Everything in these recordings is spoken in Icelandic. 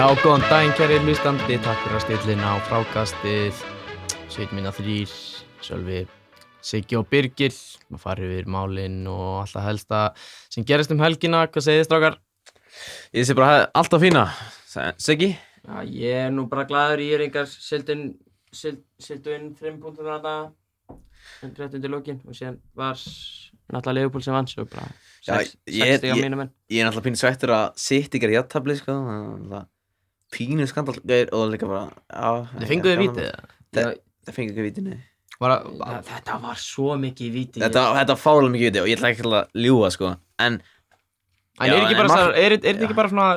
Já, góðan daginn kæri hlustandi, takk fyrir að stilla inn á frákastið. Sveit mína 3, Sölvi, Siggi og Birgir. Maður farið yfir málin og alltaf helsta sem gerist helgina. Hvað segið þið, strákar? Ég sé bara alltaf fína. Siggi? Já, ég bara glaður, ég engar sildu inn 3 punktum þarna rétt undir lokin og síðan var náttúrulega Liverpool sem vann svo bara 60 á mínum menn. Ég náttúrulega pínu sveittur að City gerði jafntefli, sko. Pínu skandal og líka bara, Þið fenguðu vítið? Það fengu ekki vítið, nei. Þetta var svo mikið víti. Þetta var fálega mikið vítið og ég ætla ekki að ljúga, sko. En er þetta ekki bara svona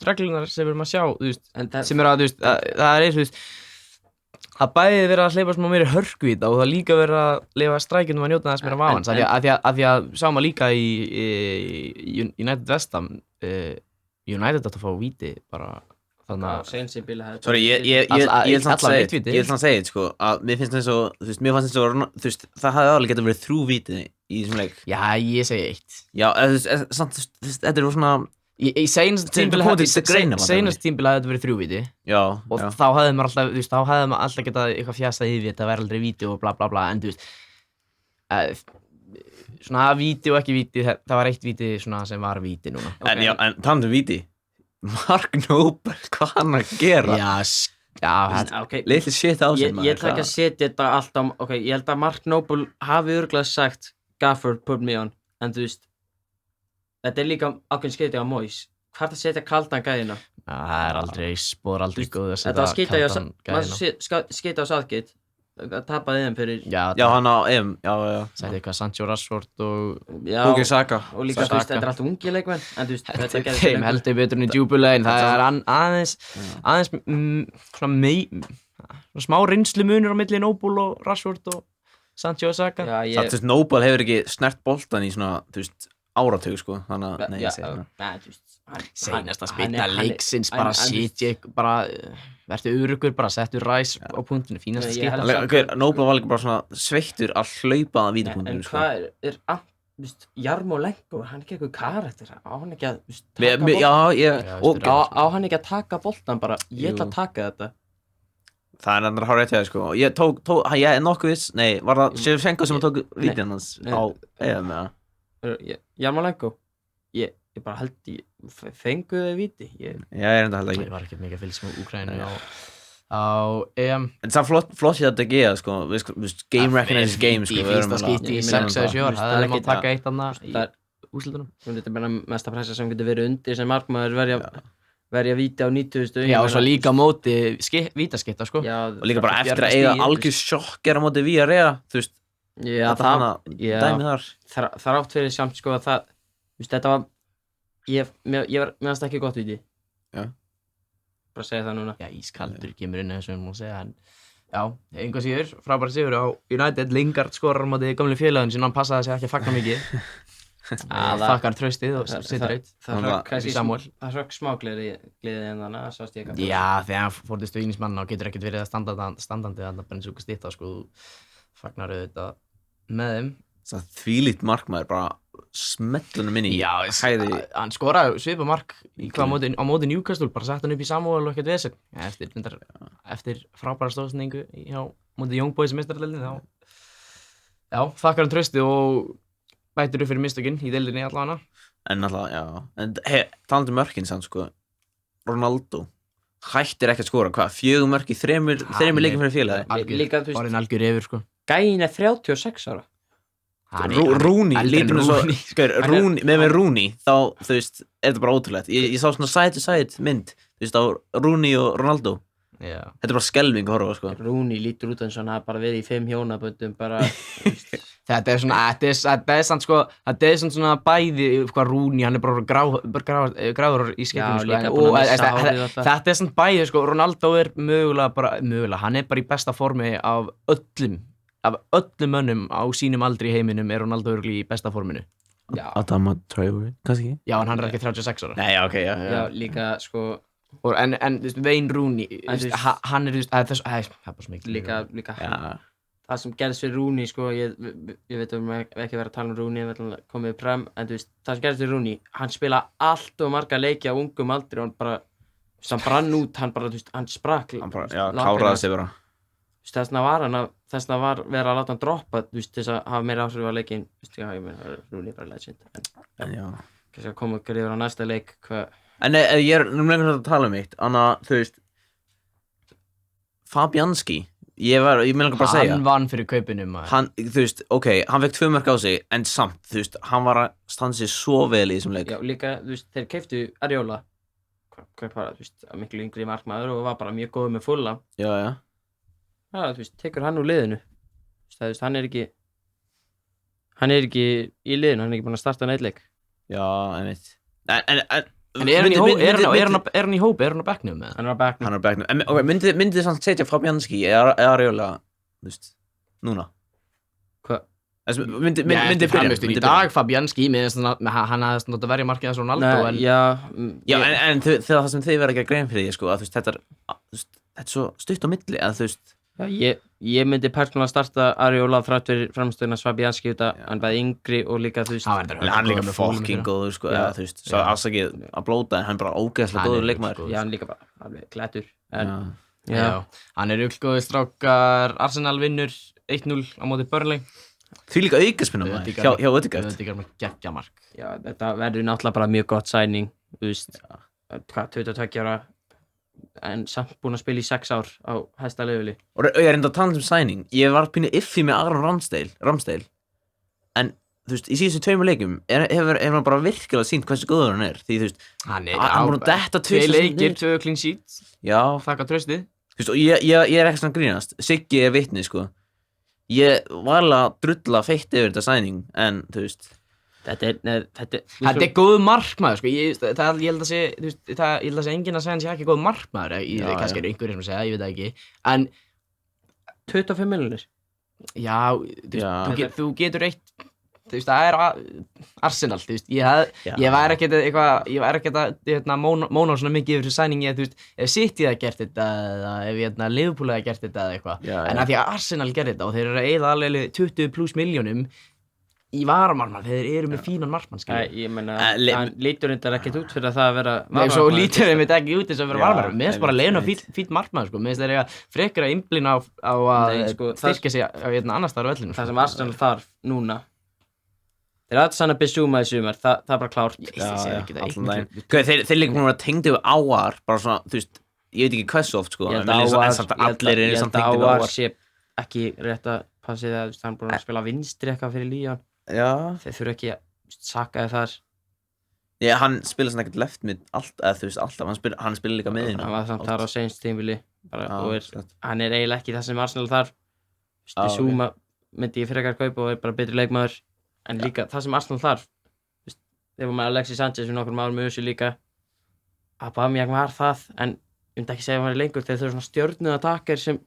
reglunar sem við erum að sjá, þú veist, sem að, þú veist, það þú veist, það bæði verið að hleypa smá meiri hörkvíta og það líka verið að leyfa strækjunum að njóta þess meira vafans, af því að sáum að líka í United West Ham, United átt að fá víti bara þannig að Sorry, ég vil þannig segja, sko, að mér finnst eins og, þú veist, það hafði alveg getað verið 3 víti í þessum leik. Já, ég segi 1. Já, samt, þetta er svona Í seinast tímabili hafði þetta verið 3 víti. Já. Og þá hefði maður alltaf, þú veist, þá hefði maður alltaf getað eitthvað fjasað yfir þetta væri aldrei víti og bla bla bla, en þú veist, svona víti og ekki víti, það var 1 víti svona sem var víti núna. En já, en talandi víti, Mark Noble, hvað hann að gera? Litli shit á sig, Ég ætla ekki að setja þetta allt á, ég held að Mark Noble hafi örugglega sagt Gaffer, put me on, en þú veist, þetta líka ákveðin skeiti á Moyes. Hvað er það að setja kaldan gæðina? Það er aldrei góð að Þetta setja var kaldan gæðina. skeiti á Southgate, tapaði þeim fyrir Já, hann á EM, já. Sætti eitthvað Sancho Rashford og Bukayo Saka. Og líka, þú veist, þetta er alltaf ungi leikmenn, en þú veist, þetta gerði þeim heldur betur en í djúpulegin. Það er aðeins svona smá reynslumunur á milli Noble og Rashford og Sancho og Saka. Það, þú veist, Noble hefur ekki snert boltan í svona, þú veist, áratug, sko, þannig að, nei, ég segi það. Seinasta spilna leiksins, bara sitja, bara verður öruggur, bara settur Rice á punktinu, fínasta skipta. Noble var líka bara svona sveittur að hlaupa að vítapunktinu, sko. En hvað er veist, Jarmolenko, hann ekki eitthvað karakter, á hann ekki að, veist, taka boltan? Á hann ekki að taka boltan bara, ég ætla að taka þetta. Það er endur að hafa rétt hjá þér, sko. Ég er nokkuð viss, nei, var það Shevchenko sem tók vítin hans á EM, eða? Jarmolenko, ég bara held fenguðu þau víti. Já, ég enda held ekki. Ég var ekkert mikið að fylgja sem Úkraínu á EM. En það er flott hjá þetta að geða, sko, game recognize game, sko. Í fyrsta skipti í 6 eða 7 ár, það er maður að taka 1 annað í úrslitunum. Þetta er bara mesta pressa sem getur verið undir sem markmaður verja víti á 90. Já, og svo líka á móti vítaskipta, sko. Og líka bara eftir að eiga algjör sjokkera á móti Villarreal, þú veist. Já, það átt fyrir samt, sko, að það, þú veist, þetta var, mér fannst ekki gott víti. Já. Bara segja það núna. Já, ískaldur kemur inn eins og má segja, en já, einhvað síður, frábæra sigur á United. Lingard skorar á móti gamli félaginn sinna, hann passaði sig ekki að fagna mikið. Þakkar traustið og sittur eitt. Það hrökk smá gleði en þannig að sást ég ekki. Já, þegar hann fór til stuðningsmann og getur ekkert verið að standandi þannig að bara eins og stitta, sko, fagnar auðvitað með þeim. Það þvílíkt markmaður, bara smellunum inn í hæði. Hann skoraði svipa mark á móti Newcastle, bara sett hann upp í Samuel og ekkert vesen. Eftir frábæra stóðsendingu hjá móti Young Boys meistaradeildinni, þá þakkar hann traustið og bætir upp fyrir mistökin í deildinni allavega. En alltaf, já. En talandi mörkin sann, sko, Ronaldo hættir ekki að skora, hvað? 4 mörk í 3 leikum fyrir félagi. Orðinn algjör yfir, sko. Gæinn er 36 ára. Rooney, lítur svo, með Rooney, þá, þú veist, er þetta bara ótrúlegt. Ég sá svona side-to-side mynd, þú veist, á Rooney og Ronaldo. Já. Þetta er bara skelfing að horfa, sko. Rooney lítur út eins og hann hafi bara verið í 5 hjónaböndum, bara, Þetta er svona bæði, hvað Rooney, hann er bara gráður í skipinu, sko. Þetta er svona bæði, sko, Ronaldo er mögulega, hann er bara í besta formi af öllum mönnum á sínum aldri í heiminum er Ronaldo örugglega í besta forminu. Adama Traoré, kannski ekki? Já, en hann er ekki 36 ára. Nei, ok, já. Já, líka, sko. En þú veist, Wayne Rooney, hann er, þú veist, það er bara svo mikið. Líka, það sem gerðist fyrir Rooney, sko, ég veit ekki verið að tala Rooney, ég veit að komið í prem, en þú veist, það sem gerðist fyrir Rooney, hann spila allt og marga leiki á ungum aldri og hann bara, hann brann út, hann bara, hann sprakk Hann bara, já, kláraði sig bara. Þessna var verið að láta hann droppa, til þess að hafa meira áhrif á leikinn, já, ég meina, Rooney bara legend, En já. Kannski að koma okkur yfir á næsta leik, hvað... En ég lengur að tala eitt, annað, þú veist, Fabianski, ég meina bara að segja. Hann vann fyrir kaupinu, maður. Hann, þú veist, hann fekk 2 mörk á sig, en samt, þú veist, hann var að standa sig svo vel í þessum leik. Já, líka, þú veist, þeir keyptu Ariola, hvað bara, þú veist, miklu yngri markmaður og var bara mjög góður með Fulham. Já. Já, þú veist, tekur hann úr liðinu. Þú veist, hann er ekki í liðinu, hann er ekki búinn að starta neitt leik. Já, einmitt. En er hann í hópi, er hann á bekknum? Hann er á bekknum. En myndið þið samt setja Fabianski eða Ariola, þú veist, núna? Hvað? Myndið byrja. Í dag Fabianski, hann hafði svona að verja markið þess Ronaldo. Nei, já, en það sem þið verða að gera grein fyrir því, sko, að þú veist, þetta er svo stutt á milli, að þú veist. Já, ég myndi persónulega starta Ariola þrátt fyrir framstöðuna Fabianski út að hann bæði yngri og líka, þú veist, hann líka fucking góður, sko, eða þú veist, svo afsakið að blóta, en hann bara ógeðslega góður leikmaður. Já, hann líka bara alveg klættur. Já, hann er góður strákar, Arsenal vinnur 1-0 á móti Burnley. Því líka aukaspinna maður, hjá Ödegard. Ödegard með geggjamark. Já, þetta verður náttúrulega bara mjög gott sæning, þú veist, 22 ára. En samt búinn að spila í 6 ár á hæsta leveli. Og ég er enda að tala sæning. Ég var pínu iffi með Aron Ramsdale. En, þú veist, í síðustu 2 leikum hefur hann bara virkilega sýnt hversu góður hann er. Því, þú veist, hann búinn að detta 2 leikir, 2 clean sheets. Já. Þakka tröstið. Þú veist, og ég er ekki svona grínast. Siggi er vitni, sko. Ég var alveg að drulla feitt yfir þetta sæning, en, þú veist... Þetta er góð markmaður, sko, ég held að segja enginn að segja hann sé ekki góð markmaður, kannski eru einhverjir sem segja, ég veit það ekki, en 25 milljónir? Já, þú getur eitt, þú veist, það er Arsenal, þú veist, ég væri ekkert að móna svona mikið yfir þessu sæningi, þú veist, ef City það gert þetta, eða ef Liverpool það gert þetta eða eitthvað, en að því að Arsenal gerði þetta og þeir eru að eyða alveg 20+ milljónum í varamarmann, þeir eru með fínan markmann, skilja. Ég meina, hann lítur reyndar ekkert út fyrir það að vera varamarmann. Nei, svo lítur þeim þetta ekki út þess að vera varamarmann. Mér finnst bara Leino fínt markmann, sko. Mér finnst þeir eiga frekar að einblína á að styrkja sig á annars staðar á vellinu. Það sem Arsenal þarf núna, þeir aðeins sanna Bissouma í sumar, það er bara klárt. Þeir líka búin að vera tengdi við áar, bara svona, þú veist, ég veit ekki hversu oft, sko. Ég held að áar sé ekki rétt að passa því að hann búin að spila vinstri eitthvað fyrir Lyon. Já. Þeir þurfa ekki að sakaði þar. Já, hann spila svona ekkert left mid eða þú veist alltaf, hann spila líka miðina. Hann var samt þar á seinst tímabili og hann er eiginlega ekki það sem Arsenal þarf. Bissouma myndi ég frekar kaupa og er bara betri leikmaður, en líka það sem Arsenal þarf. Þeir var með Alexis Sanchez fyrir nokkrum árum með þessu líka. Aubameyang var það, en ég myndi ekki segja að hann er lengur, þeir þurfa svona stjörnuattacker sem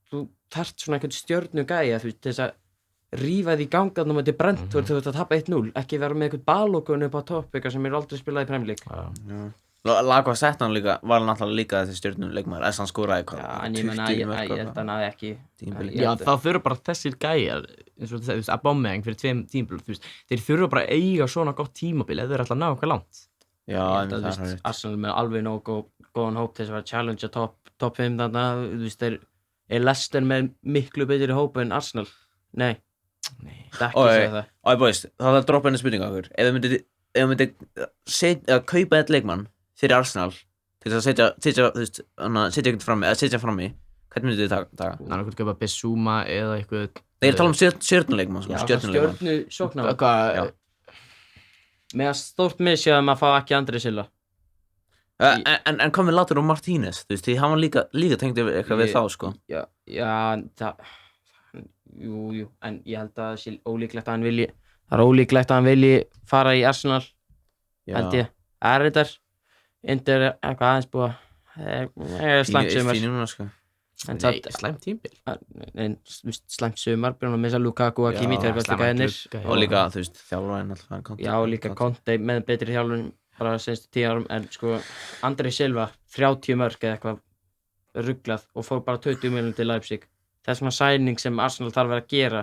þú þarft svona einhvern stjörnu gæja, þú veist, til þess að rífa því í gangan og þetta er Brentford þegar þú ert að tapa 1-0, ekki vera með einhvern balókun upp á topp, eitthvað sem eru aldrei spilað í Premier League. Lacazette hann líka, var náttúrulega líka þessi stjörnuleikmaður, þess að hann skoraði hvað, 20 mörk. Já, en ég meina, ég held að hann hafi ekki... Já, þá þurfa bara þessir gæjar, eins og þú veist, Aubameyang fyrir 2 tímabil, þú veist, þeir þurfa bara að eiga svona gott tímabil ef þeir ætla að ná eitthvað langt. Já, það er það. Arsenal með alveg nógu góðan hóp til þess að vera challenge top 5 þarna, þú veist, er Leicester með miklu betri hóp en Arsenal? Nei. Það er ekki að segja það. Og boys, það er að droppa henni spurninga okkur. Ef þið myndið kaupa eitt leikmann fyrir Arsenal til þess að setja eitthvað frammi, eða setja frammi, hvernig myndið þið taka? Annað hvort kaupa Bissouma eða eitthvað... Nei, ég er að tala um stjörnuleikmann, sko, stjörnusóknar. Með að stórt misja að maður fá ekki Andri Silva. En hvað með Lautaro Martínez, þú veist, því hann var líka tengt eitthvað við þá, sko. Jú, en ég held að það sé ólíklegt að hann vilji fara í Arsenal, held ég. Reyndar, Inter eitthvað aðeins búið, slæmt sumar. Fínu núna, sko. Nei, slæmt tímabil. Slæmt sumar, byrjum að missa Lukaku og Kimi, þeir verður líka ennir. Og líka, þú veist, þjálfarinn alltaf. Já, líka Conte með betri þjálfarinn. Bara senstu 10 árum, en sko Andri Silva, 30 mörk eða eitthvað rugglað og fór bara 20 milljónir til Leipzig. Það er svona sæning sem Arsenal þarf að gera.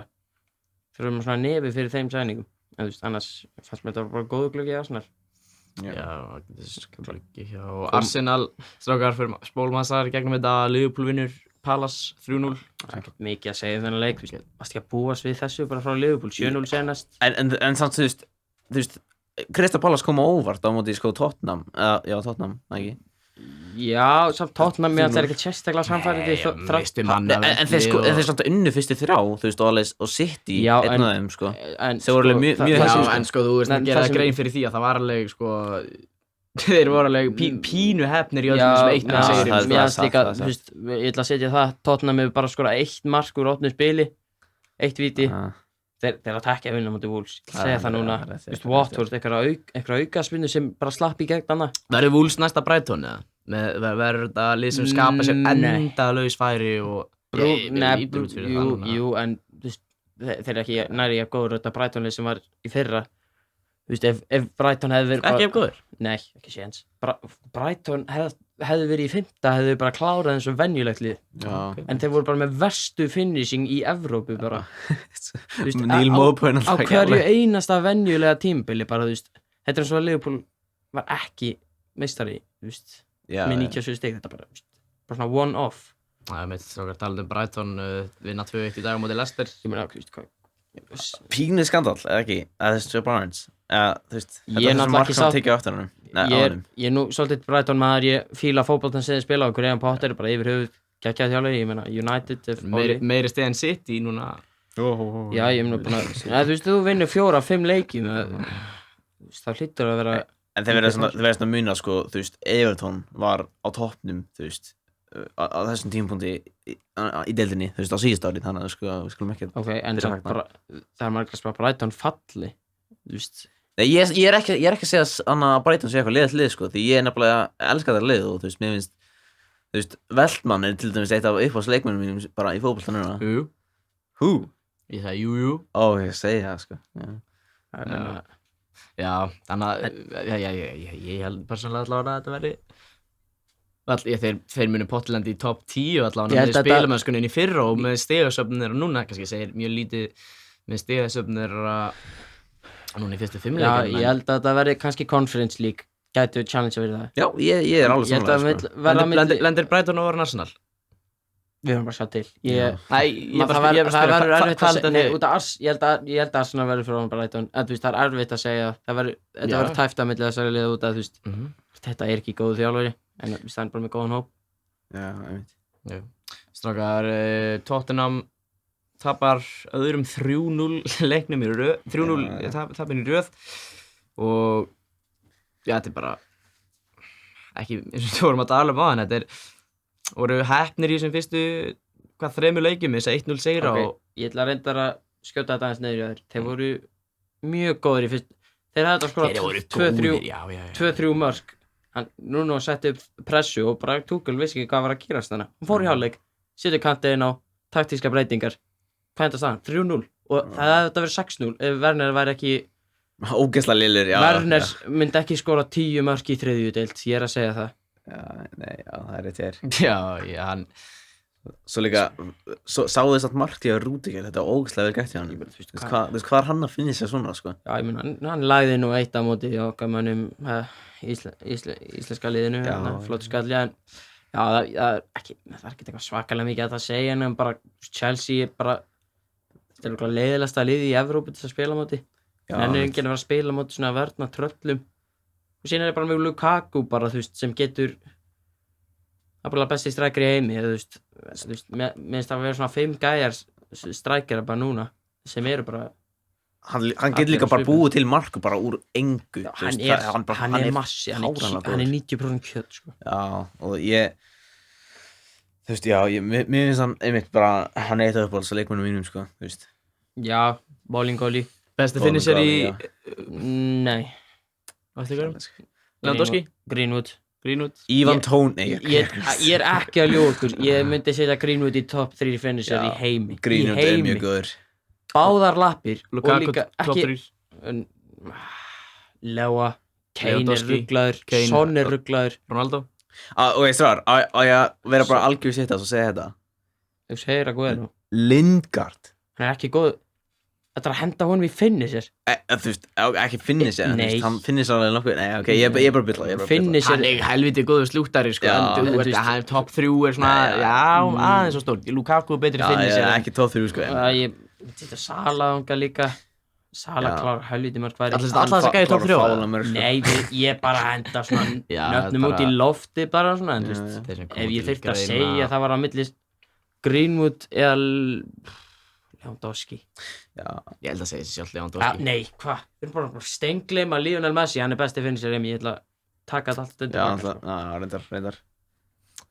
Þurfum svona nefi fyrir þeim sæningum. En þú veist, annars fannst mér þetta bara góðu glögg í Arsenal. Já, það ekki hjá Arsenal. Strákar, spólum hans þar gegnum þetta. Liverpool vinnur Palace 3-0. Ekkert mikið að segja þennan leik. Varst ekki að búast við þessu bara frá Liverpool? 7-0 senast. En samt, þú veist, Crystal Palace kom á óvart á móti sko Tottenham. Já, Tottenham, ekki? Já, samt Tottenham með alltaf ekkert sérstaklega samfærið. En þeir samt unnu fyrstu 3, þú veist, og City, einn af þeim, sko. Þeir voru alveg mjög Já, en sko, þú veist að gera grein fyrir því að það var alveg, sko, þeir voru alveg pínu hefnir í öllum þessum 1 segri. Mér finnst líka, þú veist, ég ætla að setja það, Tottenham hefur bara skorað 1 mark úr 8 spili, 1 víti. Þeir að tekja að vinna mútið Wolves. Ég segja það núna, þú veist, Watford, einhverja aukaspinnu sem bara slapp í gegn annað. Verður Wolves næsta Brighton, eða? Verður þetta lið sem skapa sér endalaus færi og... Jú, en þeir eru ekki næri jafn góður þetta Brighton lið sem var í fyrra. Þú veist, ef Brighton hefði verið... Ekki jafn góður? Nei, ekki séns. Brighton hefði verið í 5. hefði bara klárað eins og venjulegt lið. En þeir voru bara með verstu finishing í Evrópu bara. Neil Maupin á hverju einasta venjulega tímabili bara, þú veist. Þetta er eins og að Liverpool var ekki meistari, þú veist. Með 97 stig, þetta bara svona one-off. Það er meitt okkar talað Brighton vinna 2-1 í dag á móti Leicester. Ég meina, þú veist hvað. Pínu skandall, eða ekki? Eða þessi Barnes. Þú veist, þetta er þessi mark sem tekið aftur hann. Ég er nú svolítið Brighton maður, ég fíla fótboltann sem þið spila og Graham Potter bara yfir höfuð geggjað þjálfari, ég meina United meiri stig en City núna. Já, ég er nú búin að, þú veist, þú vinnur 4-5 leiki það hlýtur að vera. En þeir verða svona muna, sko, þú veist, Everton var á toppnum, þú veist, á þessum tímapunkti í deildinni, þú veist, á síðust ári, þannig að sko, við skulum ekki... Ok, en samt bara, það er margir að spara Brighton falli, þú veist. Nei, ég er ekki að segja að Brighton sé eitthvað liðið lið, sko, því ég er nefnilega elskar það lið og, þú veist, mér finnst, þú veist, Veltmann er til dæmis eitt af uppáhaldsleikmönnum mínum bara í fótbolta núna. Jú. Ég sagði jú. Ó, ég segi það, sko, Já, þannig að ég held persónulega allavega að þetta verði þeir munu Portland í top 10 allavega með spilamennskunni inn í fyrra og með stigasöfnir og núna kannski segir mjög lítið með stigasöfnir núna í fyrstu 5 leikjum. Já, ég held að þetta verði kannski Conference League gætu challenge að verða það. Já, ég er alveg sammála, sko. Lendir Brighton over Arsenal? Við höfum bara sjá til. Það verður erfitt að segja. Ég held að Arsenal verður fyrir Brighton. En þú veist, það er erfitt að segja. Þetta verður tæft að milli þessari liða út að þú veist, þetta er ekki góð þjálfari. En við stæðum bara með góðan hóp. Já, ég veit. Strákar, Tottenham tapar öðrum 3-0 leiknum í röð. 3-0 tapin í röð. Og já, þetta er bara ekki, eins og við vorum að tala á hann, þetta voru heppnir í þessum fyrstu 3 leikjum, þess að 1-0 sigra. Ég ætla að reynda að skjóta þetta aðeins niður í þér. Þeir voru mjög góðir í fyrst. Þeir hefði þetta skorað 2-3 mörk. Núna setti upp pressu og bara Tuchel vissi ekki hvað var að gerast þannig. Hún fór í hálfleik, setur kantinn á taktíska breytingar. Hvað endast það? 3-0. Og það hefði þetta verið 6-0 ef Werner væri ekki... Ógeðslega lillur, já. Werner myndi ekki skora 10 mörk í 3. deild, ég er að segja það. Já, það er rétt hér. Já, hann... Svo líka, sáðu þess að Marti á Rúdiger, þetta var ógeðslega vel gætt hjá hann. Þú veist, hvað er hann að finna sér svona, sko? Já, ég meina, hann lagði nú 1 á móti okkar mönnum íslenska liðinu, flottu skalli, en já, það er ekki eitthvað svakalega mikið að það segja, en bara Chelsea bara, þetta er okkur leiðilegasta liði í Evrópu til að spila á móti. En enginn að vera að spila á móti svona vörna tröllum. Og síðan bara með Lukaku bara, þú veist, sem getur það er bara besti strækir í heimi, þú veist, mér finnst það að vera svona 5 gæjar strækir bara núna, sem eru bara... Hann getur líka bara búið til mark bara úr engu. Já, hann er massi, hann er 90% kjöt, sko. Já, og þú veist, já, mér finnst hann einmitt bara, hann er eitt af uppáhalds leikmönnum mínum, sko, þú veist. Já, Bowling-Góli. Besti finisher í... Nei. Hvað er það? Lewandowski? Greenwood. Ivan Tóni. Ég er ekki að ljóða okkur, ég myndi setja Greenwood í top 3 finisher í heimi. Greenwood er mjög góður. Báðar lappir. Lukaku top 3. Lewa, Kane er rugglaður, Son er rugglaður. Ronaldo. Ok, stráðar, á ég að vera bara algjör sitt og segja þetta. Þú segir að góða nú. Lingard. Hann er ekki góð. Þetta að henda honum í finisher Þú veist, ekki finisher en þú Nei. veist, hann finisher alveg nokkuð Nei, ok, ég er bara að bylla Finisher Hann er helviti góður slúttari sko Já. en þú veist, hann top 3 er svona, aðeins svo stórt Lukaku er betri Já, ég finisher er en- ekki top 3 sko Ég þetta Sala þangað líka Sala Já. klár helviti mörg væri Alla þess að gæði top 3 Nei, ég bara henda svona Já, nöfnum út í lofti bara svona en þú veist Þeir sem koma ef ég til þyrfti að greina- segja það var á milli Greenwood eða Lewandowski Já, Ég held að segja þessi sjálf Lewandowski Nei, hvað? Við erum bara steingleyma Lionel Messi, hann er besti finisher ég ætla að taka þetta allt undir já, baka, alltaf, reyndar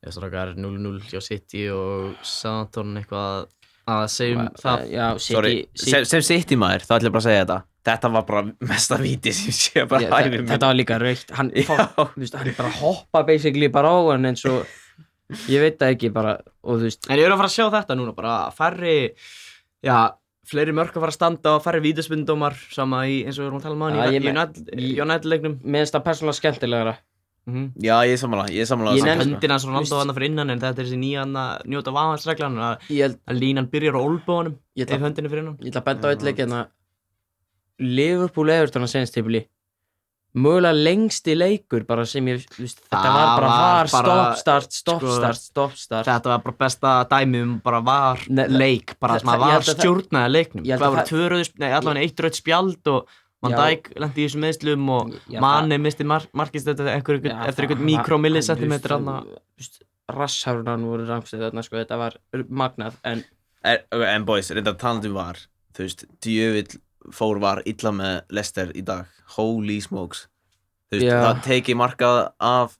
Ég strákar 0-0 hjá City og Southampton eitthvað að segja það Já, Sorry, sem City maður, þá ætlum ég bara að segja Þetta var bara mesta víti sem ég sé bara hæfið mér Þetta var líka raukt hann er bara að hoppa basically bara á hann eins og ég veit það ekki bara og þú veist En ég er að fara að sjá þetta núna bara færri fleiri mörk að fara að standa og færri vítaspyrnudómar sama í eins og við erum að tala um hann í United leiknum mér finnst það persónulega skemmtilegra Já, ég er sammála Ég Það nenni- höndin hans Ronaldo hann fyrir innan en þetta er þessi nýja njóta vafansreglan ég að línan byrjar á olbóðunum Ég ef ætla- höndin er fyrir innan ég ætla að benda á eitt leik hérna Liverpool Everton að senast típili mögulega lengsti leikur bara sem ég veist, þetta Það var bara var bara- stopp start Þetta var bara besta dæmi bara var Nei, leik bara sem að ég var held að stjórnaði leiknum ég held Hvað að voru tvö rauð allavega eitt rauð spjald og Van Já. Dijk lendi í þessum meðslum og Já, Mane misti markist eftir einhvern mikromillisentimetr rasshárnan voru rangstið þarna sko þetta var magnað en En boys, reyndar talandi var Þú veist, djövill fór var illa með Leicester í dag Holy smokes Þú veist, Já. það tekið markað af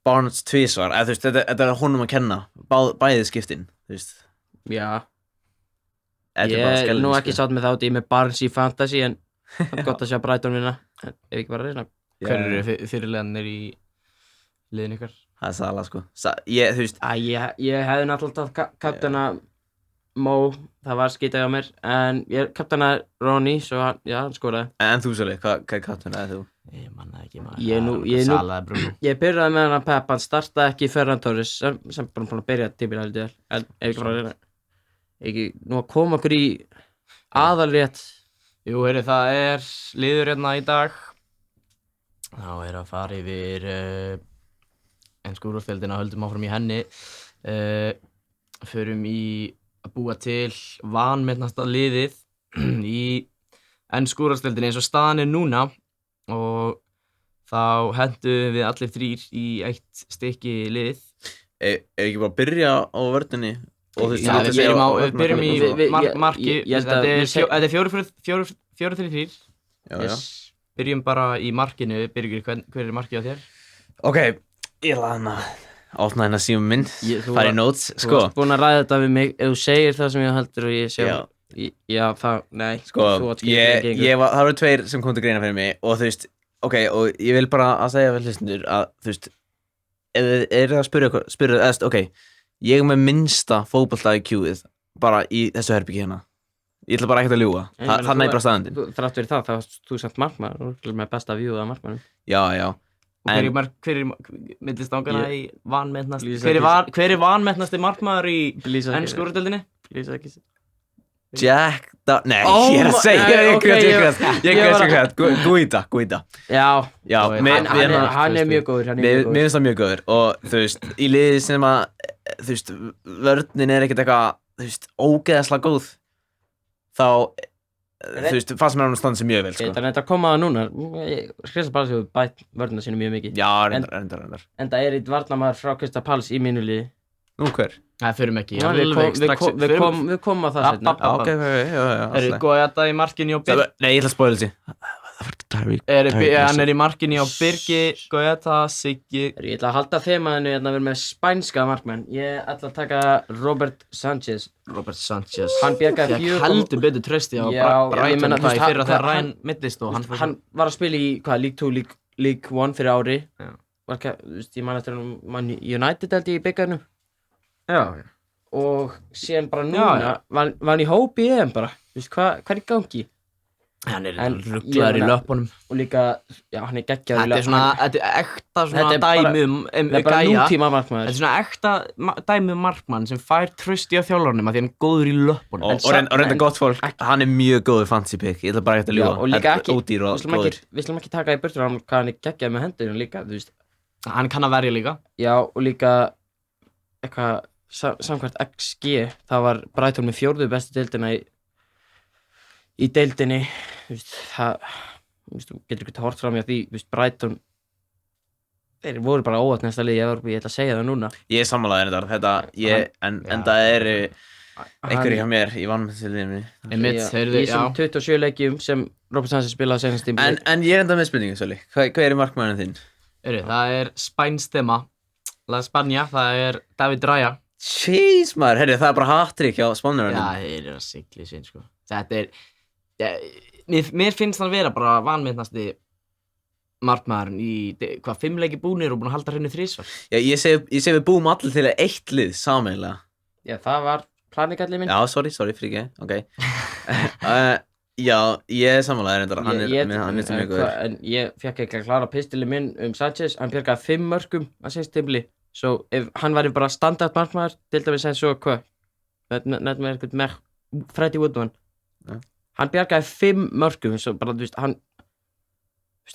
Barnes tvisvar Þú veist, þetta er honum að kenna Bæðið skiptin, þú veist já Þetta ég bara er skelfing, nú sko. ekki sátt með þátt ég er með Barnes í fantasy en það er gott að sjá Brighton vinna en ef ekki bara reyna Hver eru fyrirleganir í liðin ykkar? Það er Sala, sko Þú veist, ég hefði náttúrulega kaptana Mo, það var skítið á mér en ég kaptana Ronny svo hann skoraði en þú Sali, hvað er kattin eða þú? Ég manna ekki Ég er nú- Sala eða Bruno ég byrjaði með hann Pep, hann startaði ekki Ferran Torres sem bara búin að byrja tímil heldur vel en ef ekki bara reyna ekki nú að koma okkur í aðalrétt Jú, heyrðu, það er liður hérna í dag þá er að fara yfir ensku úrvalsdeildina höldum áfram í henni förum í að búa til vanmetnasta liðið í ensku úrvalsdeildinni eins og staðan er núna og þá hendum við allir þrír í eitt stykki lið Ef ekki bara byrja á vörninni og þú veist, Já, þú við byrjum í Við- marki ég held að við þetta er 4-3-3 Já, já byrjum bara í markinu Birgir, hver er markið á þér? Ok, ég laði hana Opna hérna síma minn, Þú fara í var- notes Þú Sko, varst búin að ræða þetta við mig ef þú segir það sem ég heldur og ég sé Já. já það, nei sko þú átt skilja ekki einhver. það voru tveir sem kom til greina fyrir mig og þú veist, ok, og ég vil bara að segja við hlustundur að þú veist ef þið eru að spyrja eða, ok, ég er með minnsta fótbolta IQ-ið bara í þessu herbyggi hérna ég ætla bara ekkert að ljúga, Ég meina, þannig þú- er bara staðandinn Þrátt fyrir það, þá varst þú samt markmaður og þú með besta view af markmaðnum já, Og hver er millist ángana í vanmetnast Lýsa hver er vanmetnasti markmaður í Lýsa ekki- ennsku úrvalsdeildinni? Lýsa ekki Jack nei, Oh ég er að my- segja nei, ok, ég ég Guida Já, já, Hann- mér hann er mjög góður mér finnst það mjög góður og þú veist, í liði sem að þú veist, vörnin er ekkert eitthvað þú veist, ógeðslega góð þá þú veist, fannst mér hann að standa sig mjög vel sko. Þannig að þetta koma að núna skrifst bara því að þú bætt vörðina sínu mjög mikið já, reyndar En það er eitt varnarmaður frá Krista Pals í mínu liði nú hver? Það förum ekki Já, við komum að það setna já, ok, Er þið góðið að það í markinu og Birgi? nei, ég ætla að spóla þessi Hann er í markinu á Birgi, Goeta, Siggi Ég ætla að halda þemaðinu hérna að vera með spænska markmenn Ég ætla að taka Robert Sanchez Robert Sanchez Hann bjargaði Fékk 4 heldur betur trausti á Já, ég Brighton meina, þú hvað veist, í fyrra hann- þegar hann- Ryan middist og hann var að spila í League 2, League 1 fyrir ári Já. Var ekki, þú veist, ég man eftir hann Man United held ég í byggarnum Já, Og síðan bara núna Já. var hann í hópi í EM bara Þú veist, hvað er í gangi? Hann er En rugglaður í ég meina- löpunum. Og líka, já, hann er geggjaður í Þetta er svona, þetta er ekta svona Þetta er bara- dæmi Það er bara gæja. nútíma Þetta markmaður. er svona ekta dæmi markmann sem fær tröst í að þjálfarnum að því hann er góður í löpunum. Og reynda gott fólk, hann er mjög góður fantasy pick. Ég ætla bara ekki að Já, ljúga. og líka ekki, Ódýr og góður. við slum ekki taka í burtur hann hvað hann er geggjaður með hendurinn líka, þú veist. Hann kann að verja líka. Já, og líka eitthvað samkvæmt XG, það var Brighton með 4. bestu deildina í deildinni, þú veist, þú veist, þú getur ekki hort fram í að því, þú veist, Brighton þeir voru bara óvægt næsta liði í Evrópu, ég ætla að segja það núna. Ég er sammálaður þetta, en það eru einhverjir hjá mér í vannmennsileginu. Einmitt, heyrðu, í þessum 27 leikjum sem Robert Sanchez spilaði senast tímabili. En ég er enda með spurningu, Sölvi. Hvað er markmaðurinn þinn? Það er Spænstema, La Spania, það er David Raya. Jeez, maður, herri, það er bara hat-trick hjá Spánverjunum. Já, þeir eru að sigla í sinn, sko. Þetta mér finnst hann vera bara vanmetnasti markmaðurinn í, 5 leiki búnir og búin að halda hreinu 3 svar. Já, ég segi við búum allir til eitt lið sameiginlega. Já, það var planingallið minn. Já, sorry, fyrir ekki, ok. Já, ég er sammálaður reyndar, hann er sem mjög góður. En ég fekk ekki að klára pistilinn minn Sanchez, hann bjargaði 5 mörkum að senast tímabili. Svo ef hann væri bara standard markmaður, til dæmis eins og hvað? Nefnum við eitthvað með Freddie Woodman. Ja. Hann bjargaði 5 mörkum, svo bara, þú veist,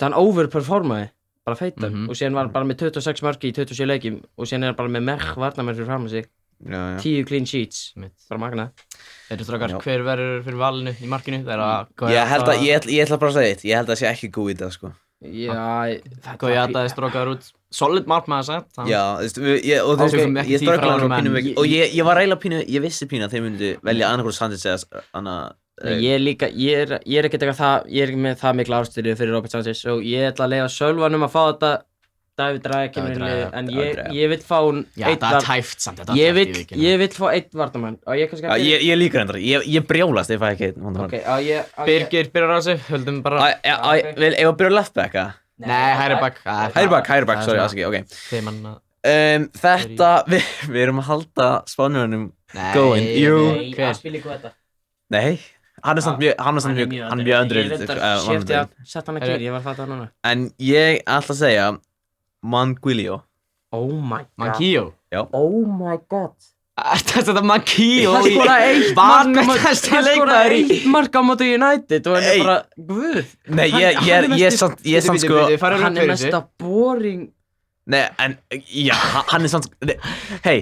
hann overperformaði, bara feitan. Og síðan var hann bara með 26 mörki í 27 leikjum og síðan er hann bara með varnarmenn fyrir fram að sig. Já. 10 clean sheets, bara magnað. Þeir eru strákar, hver verður fyrir valinu í markinu? Ég ætla bara að segja eitt, ég held að það sé ekki góð í það, sko. Já, Þetta er strákar út solid markmaður sagt. Já, þú veist, ég strögglaði hann pínu og ég var reyla pínu, ég vissi pínu að þeir myndu velja annarkvæmst Sanchez eða annað. Ég er ekkert eitthvað það, ég er ekki með það mikla ástyrðu fyrir Robert Sanchez og ég ætla að leyfa Sölvanum að fá þetta. David Raya kemur inn í liðið, en ég vil fá hún Já, það er tæft samt, þetta er tæft ég vil fá 1 varnarmann og ég kannski að byrja Ég líka reyndar, ég brjálast ef ég fæ ekki 1 varnarmann. Birgir byrjar á sig, höldum bara Ef að byrja left back, eða? Nei, hægri back, sorry, afsakið, ok Þetta, við erum að halda Spánverjunum going. Nei, að spila ykkur þetta. Nei, hann er mjög underrated. Sett hann ekki, ég var að fatta hann núna. En ég ætla að segja Manquillo. Oh my god. Manquillo? Já. Oh my god. Þetta Manquillo Það skoraði 1 mark á móti United og hann er bara, guð. Nei, ég er samt sko Hann er mesta boring. Nei, en, já, hann er samt, hei,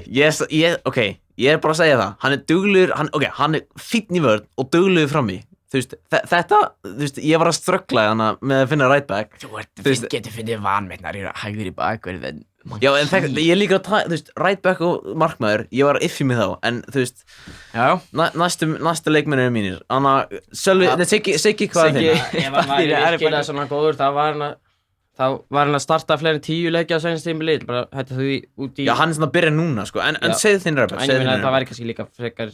ok, ég er bara að segja það, hann er duglegur, hann er fínn í vörn og duglegur frammi, þú veist, þetta, þú veist, ég var að ströggla hana með að finna right back. Þú getur finnið vanmetnar í hægðir í bakverð, en... Já, en ég er líka að þú veist, right back og markmaður, ég var iffy með þá, en þú veist, næstu leikmennir mínir, Sölvi, Siggi hvað þinn? Ef hann væri virkilega svona góður, þá var hann að starta fleiri 10 leiki á senast tímabili, bara hætti þú út í... Já, hann er svona að byrja núna, sko, en segð þinn right back, segð þinn right back. Það væri kannski líka frekar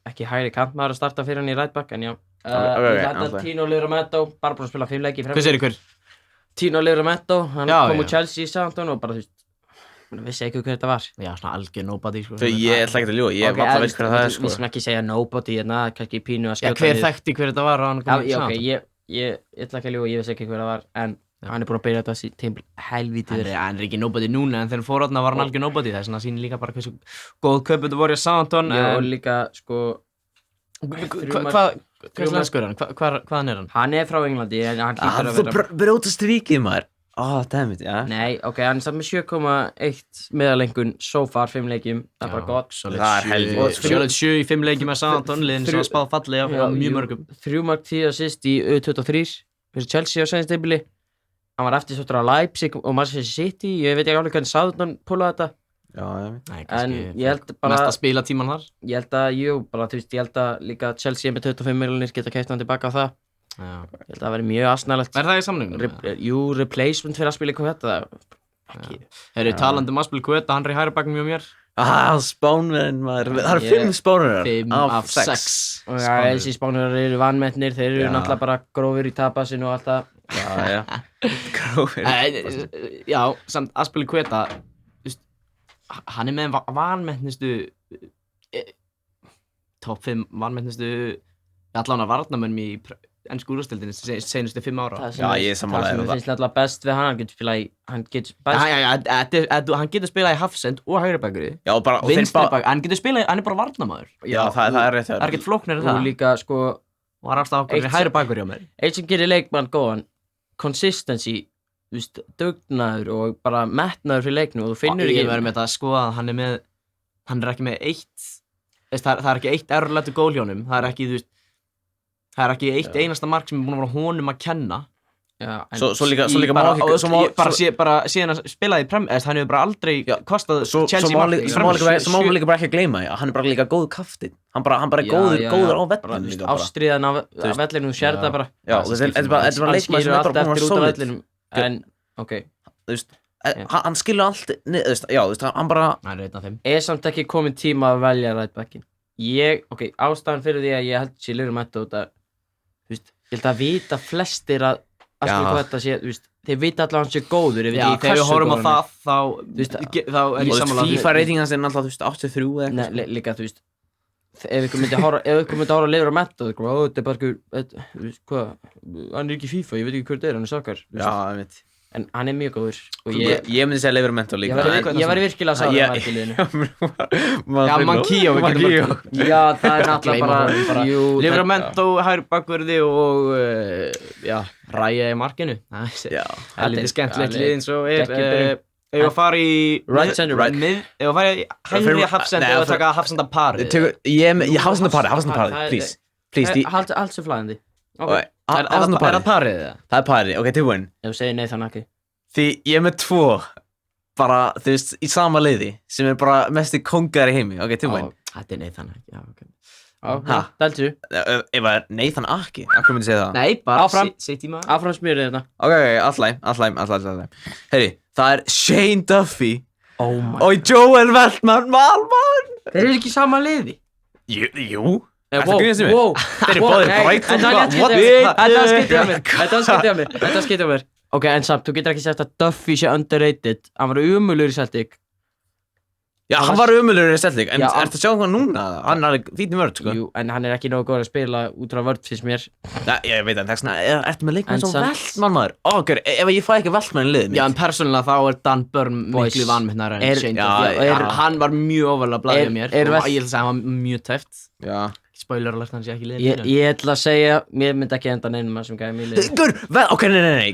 ekki hægri kantmaður að starta fyrir hann í right back, en já. Þetta Tino Livramento, bara búin að spila 5 leiki í fremstu. Hvað segir ykkur? Tino Livramento, hann kom úr Chelsea í Southampton og bara, þú veist, vissi ekki hver þetta var. Já, svona algjör nobody, sko. Ég ætla ekki að ljúga, ég valla veist hver það er, sko. Við sem ekki segja nobody, kannski pínu að skjóta. Já, hver þekkti hver þetta var? Já, ok, ég ætla ekki að ljúga, ég vissi ekki hver það var, en hann er búin að byrja þetta tímabil helvítið. Hann er ekki nobody núna, en þegar hann fór átna var hann algjör nobody, það er svona að sína líka bara hversu góð kaup þetta voru í Southampton. Já, og líka, sko... Hvaðan er hann? Hann er frá Englandi, en hann hlýtur að vera... Þú brjótast ríkið, maður. Dammit, já. Nei, ok, hann er samt með 7,1 meðalengun so far 5 leikjum, það er bara gott. Það er helvítið. Solid 7 í 5 leikjum með Southampton, liðin sem að spáð falli á mjög mörgum. 3 mark 10 assist í U23 fyrir Chelsea á senast tímabili. Hann var eftirsóttur á Leipzig og Manchester City, ég veit ekki alveg hvernig Southampton púlaði þetta. Já. En ég held bara... Mesta spilatíman þar. Ég held að, ég held að líka Chelsea með 25 milljónir geta keypt hann tilbaka á það. Já. Ég held að það væri mjög asnalegt. Er það í samningnum? Replacement fyrir að spila ykkur þetta. Þeir eru talandi að spila Kvöta, hann er í hægri bakknum mjög mér. Spánverðin, maður. Það eru 5 Spánverðar. 5 af 6. Já, þessi Spánverðar eru vanmetnir, þeir eru náttúrulega bara grófir í tapasinu og allt það. Já. Grófir. Já, samt að spila Kvöta, hann er með vanmetnustu top 5 vanmetnustu allan að varnamönnum í ensku úrvalsdeildinni seinustu 5 ára. Já, ég er sammála Það sem þér um mér finnst alltaf best við hann getur spilað í, hann getur best. Hann getur spilað í hafsend og hægri bakverði. Já, bara, og Vinstri bakverði, hann getur spilað, hann er bara varnarmaður. Já, það er rétt. Það er ekkert flóknir en Og það. líka, sko, Og hann er alltaf okkur hægri bakverði á mér. eitt sem gerir leikmann góðan, consistency, þú veist, dugnaður og bara metnaður fyrir leiknum og þú finnur Ég ekki. verður með þetta að skoða að hann er ekki með eitt, það er ekki eitt erflættu gól hjá honum, það er ekki, þú veist, það er ekki eitt einasta mark sem er búin að vera honum að kenna. Já, en Svo líka Bara síðan að spilaði í hann hefur bara aldrei kostað Chelsea mark í Svo má líka bara ekki gleyma því að hann er bara líka góður kaftin. Hann bara er góður á vellinum líka bara. Ástríðan á vellinum, þú sér það bara. Já, þetta er bara leikmaður sem er bara búin að út af solid. vellinum. En, ok. Þú veist, hann skilur allt, þú veist, hann bara... Hann er einn af þeim. Samt ekki komin tíma að velja right backin. Ástæðan fyrir því að ég held sér liður mættu út að, þú veist, ég held að vita flestir að sko þetta sé, þú veist, þeir vita allavega hann sé góður. Já, þegar við horfum á það, þá er ég sammála. FIFA rating hans er náttúrulega, þú veist, 83 eða eitthvað. Nei, líka, þú veist, ef ykkur myndi horfa liður á mættu, þetta er bara eitthvað, þú veist, hvað, hann er ekki í FIFA, ég veit ekki hver þetta er, hann er sokar. Já, ég veit. En hann er mjög góður. Ég myndi segja Leifur Mentor líka. Ég væri virkilega sár að vera ekki í liðinu. Já, Mankíó. Já, það er náttúrulega bara, Leifur Mentor, hægri bakverði og, Ræja í markinu. Það er lítið skemmtilegt lið eins og ef við fara í right center right ef við fara í hægri hafsend eða taka hafsendapari. Hafsendapari, please. Allt sem flæðandi. Er það parið eða? Það er parið, ok, tilbúin. Ef þú segir nei þannig ekki. Því ég er með 2 bara, þú veist, í sama liði sem er bara mest í kongar í heimi. Ok, tilbúin. Þetta er nei þannig ekki, já, ok. Dæltu. Ef það er Nathan Aki, akkur myndi segja það? Nei, bara Áfram. sitt í maður. Áfram smjörið þetta. Ok, allæm. Heyri, það er Shane Duffy Oh my. og Joel Veltman, Malmann. Þeir eru ekki í sama liði. Jú. Ertu að grínast í mig? Þeir eru báðir Brighton. Þetta skiptir á mér. Ok, en samt, þú getur ekki sagt að Duffy sé underrated. Hann var umulur í Celtic. Já, hann var umulur í Celtic, en ertu að sjá hvað núna? Hann er fínn í vörð, sko. Jú, en hann er ekki nógu góður að spila út frá vörð fyrst mér. Nei, ég veit það, þess vegna, ertu með leikmann svo Veltmann, maður? Gjör, ef ég fæ ekki Veltmann í liðið mitt. Já, en persónulega þá er Dan Burn miklu vanmetnar en Shane Duffy. Hann var mjög ofalega að blæðja mér og ég ætla að segja hann var mjög tæft. Já. Spoiler alert, hann sé ekki liðið mínu. Ég ætla að segja, mér myndi ekki enda neinum að sem gæði mér liðið.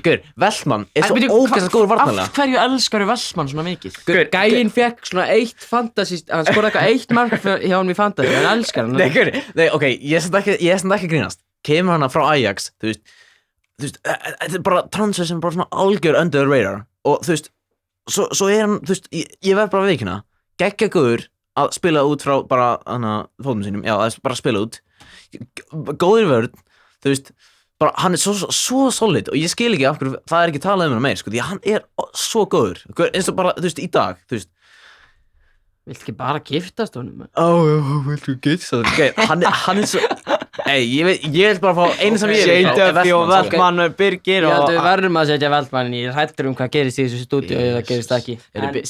Gaur, Veltmann er svo ógeðslega góður varnarlega. Af hverju elskar Veltmann svona mikið? Gæinn fekk svona 1 fantasy, hann skoraði eitthvað 1 mark hjá hann í fantasy, hann elskar hann. Nei, ok, ég er samt ekki að grínast. Kemur hana frá Ajax, þú veist, þetta er bara transfer sem er bara svona algjör under the radar. Og þú veist, svo er hann, þú veist, ég verð bara að veikina, geggja góður að spila út frá bara fótum sínum, já, bara spila út góður vörn, þú veist bara, hann er svo solid og ég skil ekki af hverju það er ekki talað um hann meir, sko, því að hann er svo góður, eins og bara, þú veist, í dag, þú veist. Viltu ekki bara giftast honum? Viltu giftast honum? Hann er svo, ég vil bara fá einu sem ég Shane Duffy og Veltmann og Birgir og... Við verðum að setja Veltmann, ég hrættur hvað gerist í þessu stúdíu og það gerist ekki.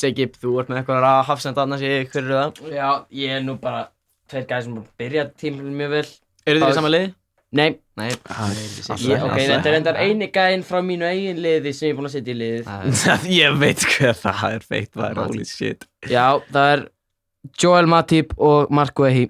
Sigip, þú ert með eitthvað að hafsenda annars hver eru það? Já, ég er nú bara 2 gæði sem byrja tímafélagið mjög vel. Eru þið í sama liði? Nei. Ok, þetta er endar eini gæðin frá mínu eigin liði sem ég er búin að setja í liðið. Ég veit hver það er feitt, það er holy shit. Já, það er Joel Matip og Mark Guehi.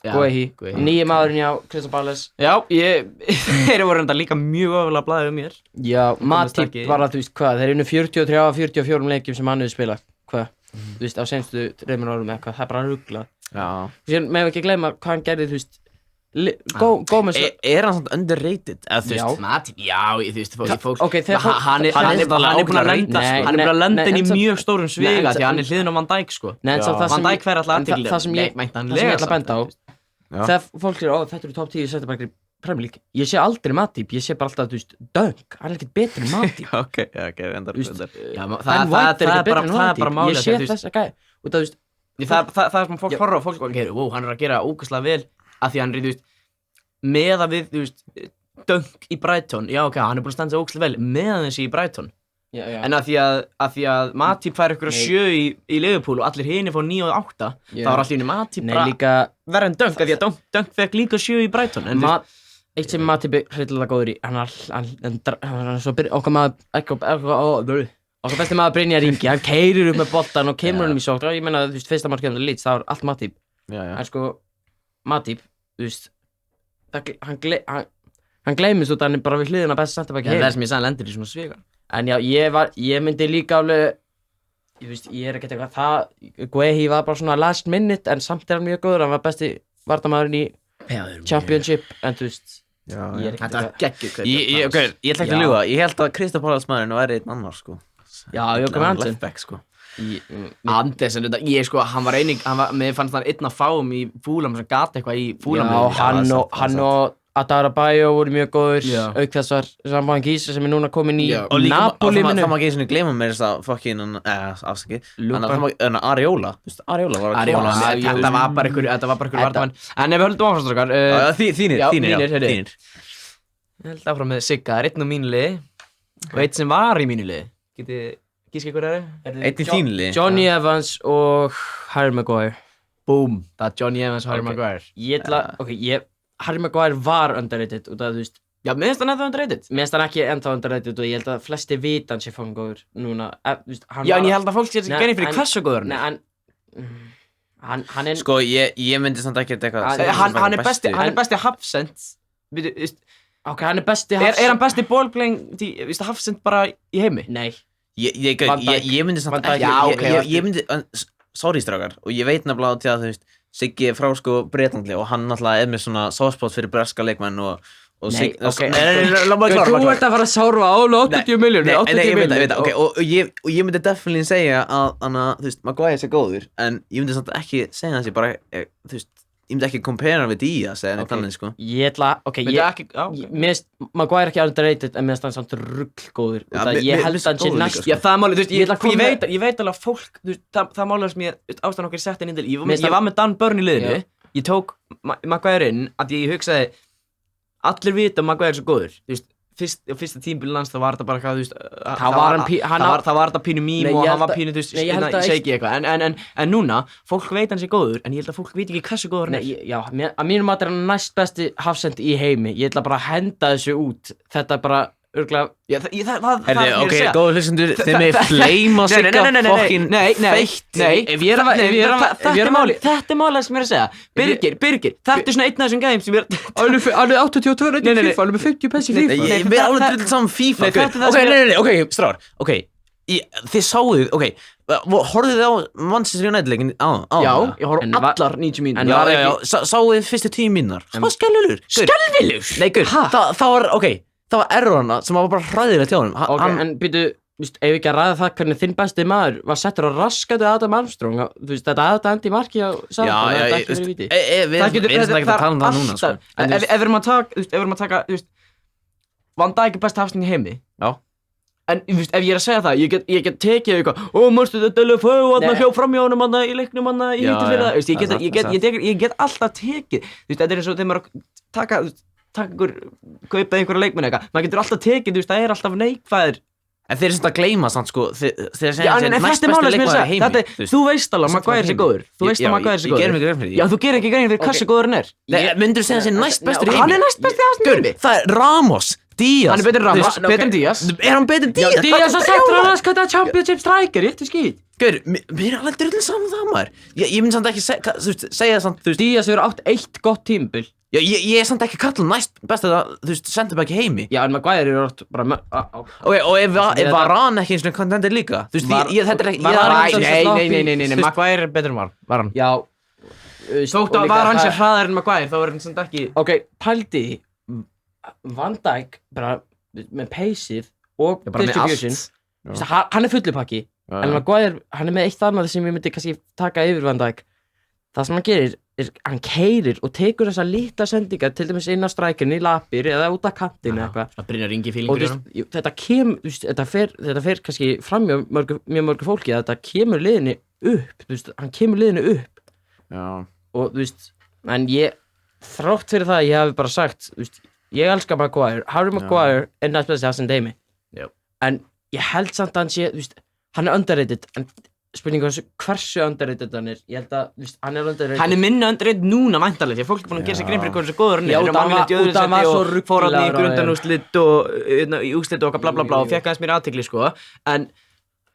Guehi, nýji maðurinn hjá Crystal Palace. Já, þeir voru enda líka mjög ofalega að blæða mér. Já, Matip var að, þú veist hvað, þeir eru 43-44 leikjum sem hann hefur spilað. Hvað, þú veist, á senstu 3 árum eða hvað, það er bara ruglað. Já. Síðan meðum við ekki gleyma hvað hann gerði, þú veist, Gómez. Er hann svona underrated? Já, Matip, já, þú veist, fólk. Ok, þegar hann er búin að lenda inn í mjög stórum sviga því að hann er hliðin á Van Dijk, sko. Van Dijk fær alltaf athygli. Það sem ég ætla að benda á, þegar fólk sér, þetta eru top 10 setjabækir Premier League, ég sé aldrei Matip, ég sé bara alltaf, þú veist, Dunk, hann er ekkert betri en Matip. Ok, endar. Ben White er ekkert betri en Matip, ég sé þess að gæja, og það, þú veist, það er sem fólk horfa á fólk og wow, hann er að gera ógeðslega vel af því hann er, þú veist, meða við, þú veist, Dunk í Brighton, já ok, hann er búin að standa sig ógeðslega vel meðan þessi í Brighton. En af því að Matip fær ykkur 7 í Liverpool og allir hinir fá 9 og 8 þá er allir Matip bara verður en Dunk af því að Dunk fekk líka 7 í Brighton en eitt sem Matip er hryllilega góður í, hann er svo okkar besti maður Brynjar Ingi, hann keyrir upp með boltan og kemur honum í sókn, og ég meina, þú veist, fyrsta markið um Leeds, það var allt Matip, en sko, Matip, þú veist, hann gleymist út, hann er bara við hliðina besta centerbacki Það sem ég sagði, hann lendir í svona sviga. En já, ég myndi líka alveg, ég er ekkert eitthvað það, Guehi var bara svona last minute, en samt er hann mjög góður, hann var besti varnarmaðurinn í Championship, en þú veist, ég er ekkert Þetta var geggjur kaup. Ég ætla ekki að ljúga, ég held að Kristoffer Pálsmaðurinn væri einn annar sko. Já, Jókum Hansen Leftback sko. Andersen, hann var mér fannst hann einn af fáum í Fúlam sem gat eitthvað í Fúlam. Já, hann og Adarabioyo voru mjög góður, auk þess var Samband Gísla sem er núna komin í Napoli og það má ekki eins og gleyma mér þess að fucking Areola var Þetta var bara einhver vardamann. En ef við höldum áfram strákar, þínir ég held áfram með Sigga, það er einn á mínu liði og einn sem var í mínu liði. Getið gíska hver það er? Einn í þínu liði? Johnny Evans og Harry Maguire. Boom, það er Johnny Evans og Harry Maguire. Harry Maguire var underrated út af þú veist. Já, mér finnst hann ennþá underrated. Mér finnst hann ekki ennþá underrated og ég held að flesti vita hann sé fangin góður núna. Já, en ég held að fólk sé ekki gæri fyrir hversu góður hann er. Hann er... Sko, ég myndi samt ekki eitthvað... Hann er besti hafsend. Ok, hann er besti hafsend. Er hann besti ballplaying hafsend bara í heimi? Nei. Ég myndi samt ekki... Ég myndi... Sorry, strákar. Og ég veit nefnilega til að þú veist, Siggi er frá sko Bretlandli og hann náttúrulega er með svona softspot fyrir breska leikmenn og Nei, ok. Þú ert að fara að sárfa á 80 miljónir. Nei, ég veit það, ok. Og ég myndi definitely segja að þú veist, Maguire sé góður, en ég myndi samt ekki segja þessi bara, þú veist, ég myndi ekki compare hann við Díaz eða neitt annað, sko. Ég ætla, ok, mér finnst Maguire ekki underrated, en mér finnst hann samt ruglgóður. Ég held að hann sé næst. Já, það er málið, þú veist, ég veit alveg að fólk, þú veist, það er málið sem ástæðan okkur sett inn í til. Ég var með Dan Burn í liðinu, ég tók Maguire inn, að ég hugsaði, allir vita að Maguire er svo góður, þú veist, fyrsta tímabilið hans þá var þetta bara eitthvað, þú veist, það var þetta pínu mím og hann var pínu, þú veist, shaky eitthvað, en núna, fólk veit hann sé góður, en ég held að fólk veit ekki hversu góður hann er. Já, að mínum mati er hann næst besti hafsend í heimi, ég ætla bara að henda þessu út, þetta bara, örgulega, Herði, ok, góðu hlustendur, þið með fleima Sigga fokkin feitt. Þetta er málið sem ég er að segja. Birgir, þetta er svona einn af þessum gæðum sem ég er... Alveg 82 reyndin í FIFA, alveg með 50 pens í FIFA. Við erum alveg drullið saman FIFA. Ok, stráðar, ok, þið sáuð, ok, horfðuð þið á Manchester United leikin á? Já, ég horfði á allar 90 mínútur. Já, sáuð þið fyrstu 10 mínútur? Það var skelvilegur. Skelvilegur? Nei, gaur, það var, ok. Það var errorna sem var bara hræðilegt hjá honum. Ok, en býtu, ef við ekki að ræða það hvernig þinn besti maður var settur á raskatu Adam Armstrong, þú veist, þetta endi í marki á Sátt, það er ekki verið víti. Við erum ekki að tala um það núna, sko. Ef við erum að taka, þú veist, Van Dijk er besti hafsend í heimi. Já. En, þú veist, ef ég er að segja það, ég get tekið eitthvað, mástu þetta Deulofeu, hljóp fram hjá honum í leiknum í hittu fyrir það, þú veist, ég get alltaf tekið, þú veist, þetta er eins og þeim að taka kaupa einhverja leikmenn eitthvað, maður getur alltaf tekið, þú veist, það er alltaf neikvæðir. En þeir eru svona að gleyma samt, sko, þeir segja að næst besti leikmaður í heimi. Þú veist alveg að Maguire sé góður, þú veist að Maguire sé góður. Ég gerum ekki grein fyrir því. Já, þú gerir ekki grein fyrir hversu góður hann er. Myndirðu segja að hann sé næst bestur í heimi? Hann er næst besti í heimi. Það er Ramos, Díaz. Hann er betur en Ramos, betur en Díaz. Er hann betur en Díaz? Díaz að setja hann að skata Championship striker, ég eftir skýt. Gaur, mér er alveg drullið saman það, maður. Ég myndi samt ekki segja samt, þú veist. Díaz hefur átt eitt gott tímabil. Já, ég er samt ekki kallað næst best að þú veist, sendum ekki heimi. Já, en Maguire er átt bara... Ok, og ef Varane ekki eins og kontentir líka, þú veist, þetta er ekki... Nei, Maguire er betur en Varane. Já. Þótt að Varane sé hraðar en Maguire, þá er hann samt ekki... Ok, pældi, Van Dijk, bara með paceið og distribution, hann er fullupakki, en Maguire, hann er með eitt annað sem ég myndi kannski taka yfir Van Dijk. Það sem hann gerir hann keyrir og tekur þessa litla sendingar til dæmis inn á strækjunni í lapir eða út af kantinu eða eitthvað. Það Brynjar Ingi feelingur í honum. Þetta fer kannski fram mjög mörgu fólki að þetta kemur liðinu upp, hann kemur liðinu upp. Já. Og þú veist, en þrátt fyrir það ég hafi bara sagt, þú veist, ég elska Maguire, Harry Maguire er næst besti hafsend í heimi. Já. En ég held samt að hann sé, þú veist, hann er underrated, en spurningu hversu underrated hann ég held að, þú veist, hann underrated. Hann minna underrated núna væntanlega, því að fólk er búin að gera sér grein fyrir hversu góður hann Já, út af hann var svo og fór hann í grundanúrslit og í úrslit og bla bla bla og fekk aðeins mér athygli, sko. En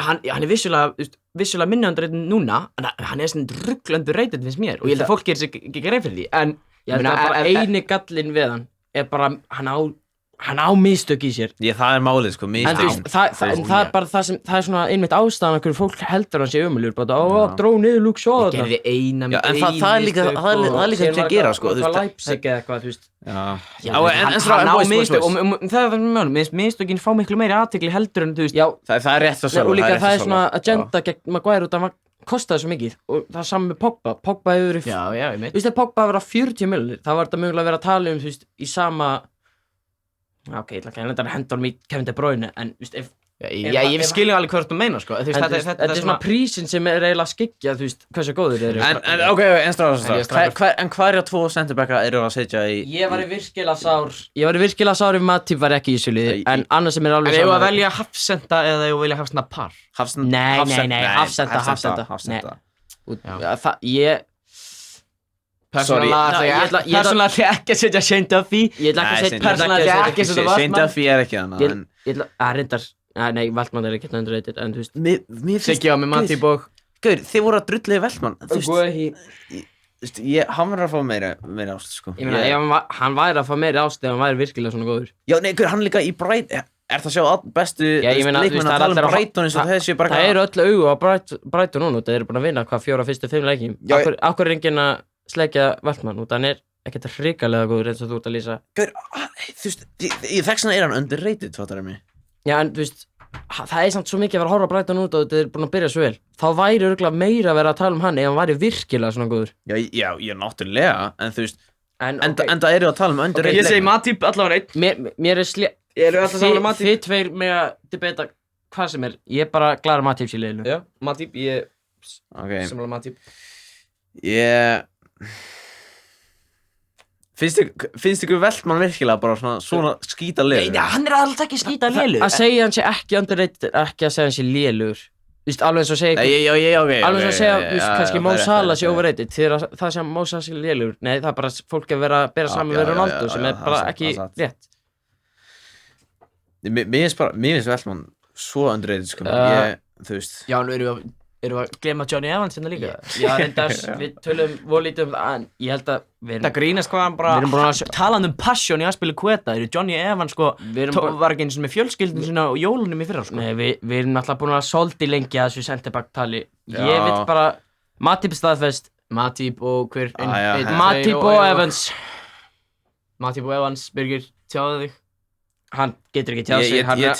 hann er vissulega minna underrated núna, en hann er svona ruggl-underrated finnst mér. Og ég held að fólk gera sér ekki grein fyrir því, en ég held að bara eini gallinn við hann er bara, hann á mistök í sér. Það málið, sko, En þú veist, það er bara það er svona einmitt ástæðan hverju fólk heldur hann sé ömurlegur, bara dró niður Luke Shaw Ég gerði eina en það er líka sem gera, sko. Það Leipzig eða eitthvað, þú veist. Hann á mistök, og það er það með málum, mistökin fá miklu meiri athygli heldur en, þú veist. Já, það er rétt að og líka það er svona agenda gegn Maguire út af að kostaði svo mikið og það er saman með Pogba hefur verið, þú veist, ef Pogba hefur verið 40 milljónir, það var þetta mögulega að vera að tala þú veist, í sama ok, ég ætla ekki að henda honum í Kevin De Bruyne, en þú veist, ég skilja alveg hvað þú meina, sko. Þetta er svona prísinn sem er eiginlega að skyggja, þú veist, hversu góður þeir eru. En ok, en stráðast, en hverja 2 centerbacka eru að setja í... Ég var í virkilega sár ef Matip var ekki í þessu liði, en annars sem er alveg saman. En ég var að velja hafsenda eða ég var að velja hafsenda par? Nei, hafsenda. Ég... Persónulega ætla ekki að setja Shane Duffy. Ég ætla ekki að setja Shane Duffy er ekki þannig. Reyndar, nei, Veltmann er ekki underrated, en þú veist. Mér finnst... Siggi á með Matip og... Gaur, þið voru að drulla í Veltmann. Þú veist, hann verður að fá meiri ást, sko. Ég meina, ef hann væri að fá meiri ást ef hann væri virkilega svona góður. Já, nei, gaur, hann líka í Brighton. Er það að sjá bestu leikmenn að tala Brighton eins og þessi bara... Það eru öll augu á Brighton núna, það eru búin að vinna hvað 4 fyrstu 5 leikjum. Akkur er enginn að sleikja Veltmann út, hann er ekkert hrikalega góður eins og þú ert að lýsa. Gaur, þú veist, í þessna er hann underrated, fattar það mig? Já, en þú veist, það er samt svo mikið að vera að horfa Brighton út og þetta er búin að byrja svo vel. Þá væri örugglega meira að vera að tala um hann ef hann væri virkilega svona góður. Já, náttúrulega, en þú veist, enda eru að tala um underrated. Ég segi Matip allavega einn. Mér er alltaf saman Matip. Þið tveir með að debata hvað sem er. Ég er bara glaður Matip í liðinu. Já, Matip, samla Matip. Finnst ykkur Veltmann virkilega bara svona skýta lélugur? Nei, hann er alltaf ekki skýta lélugur. Að segja hann sé ekki underrated, ekki að segja hann sé lélugur. Þú veist, alveg eins og segja alveg eins og segja, þú veist, kannski Mo Salah sé overrated þegar það sé Mo Salah sé lélugur. Nei, það er bara fólk að vera að bera saman við Ronaldo sem er bara ekki rétt. Mér finnst Veltmann svo underrated, sko. Þú veist. Já, nú erum við að glemma Johnny Evans hérna líka? Já, reyndar, við tölum volítið það, en ég held að það grínast hvað hann bara talandi passion í aðspili Kveta, Johnny Evans, sko, var ekki eins og með fjölskyldun sinna og jólunum í fyrra, sko. Nei, við erum alltaf búin að soldi lengi að þessu centerback tali. Ég veit bara, Matip staðfest. Matip og hver? Matip og Evans. Matip og Evans, Birgir, tjáðu þig. Hann getur ekki tjáð sig, hann er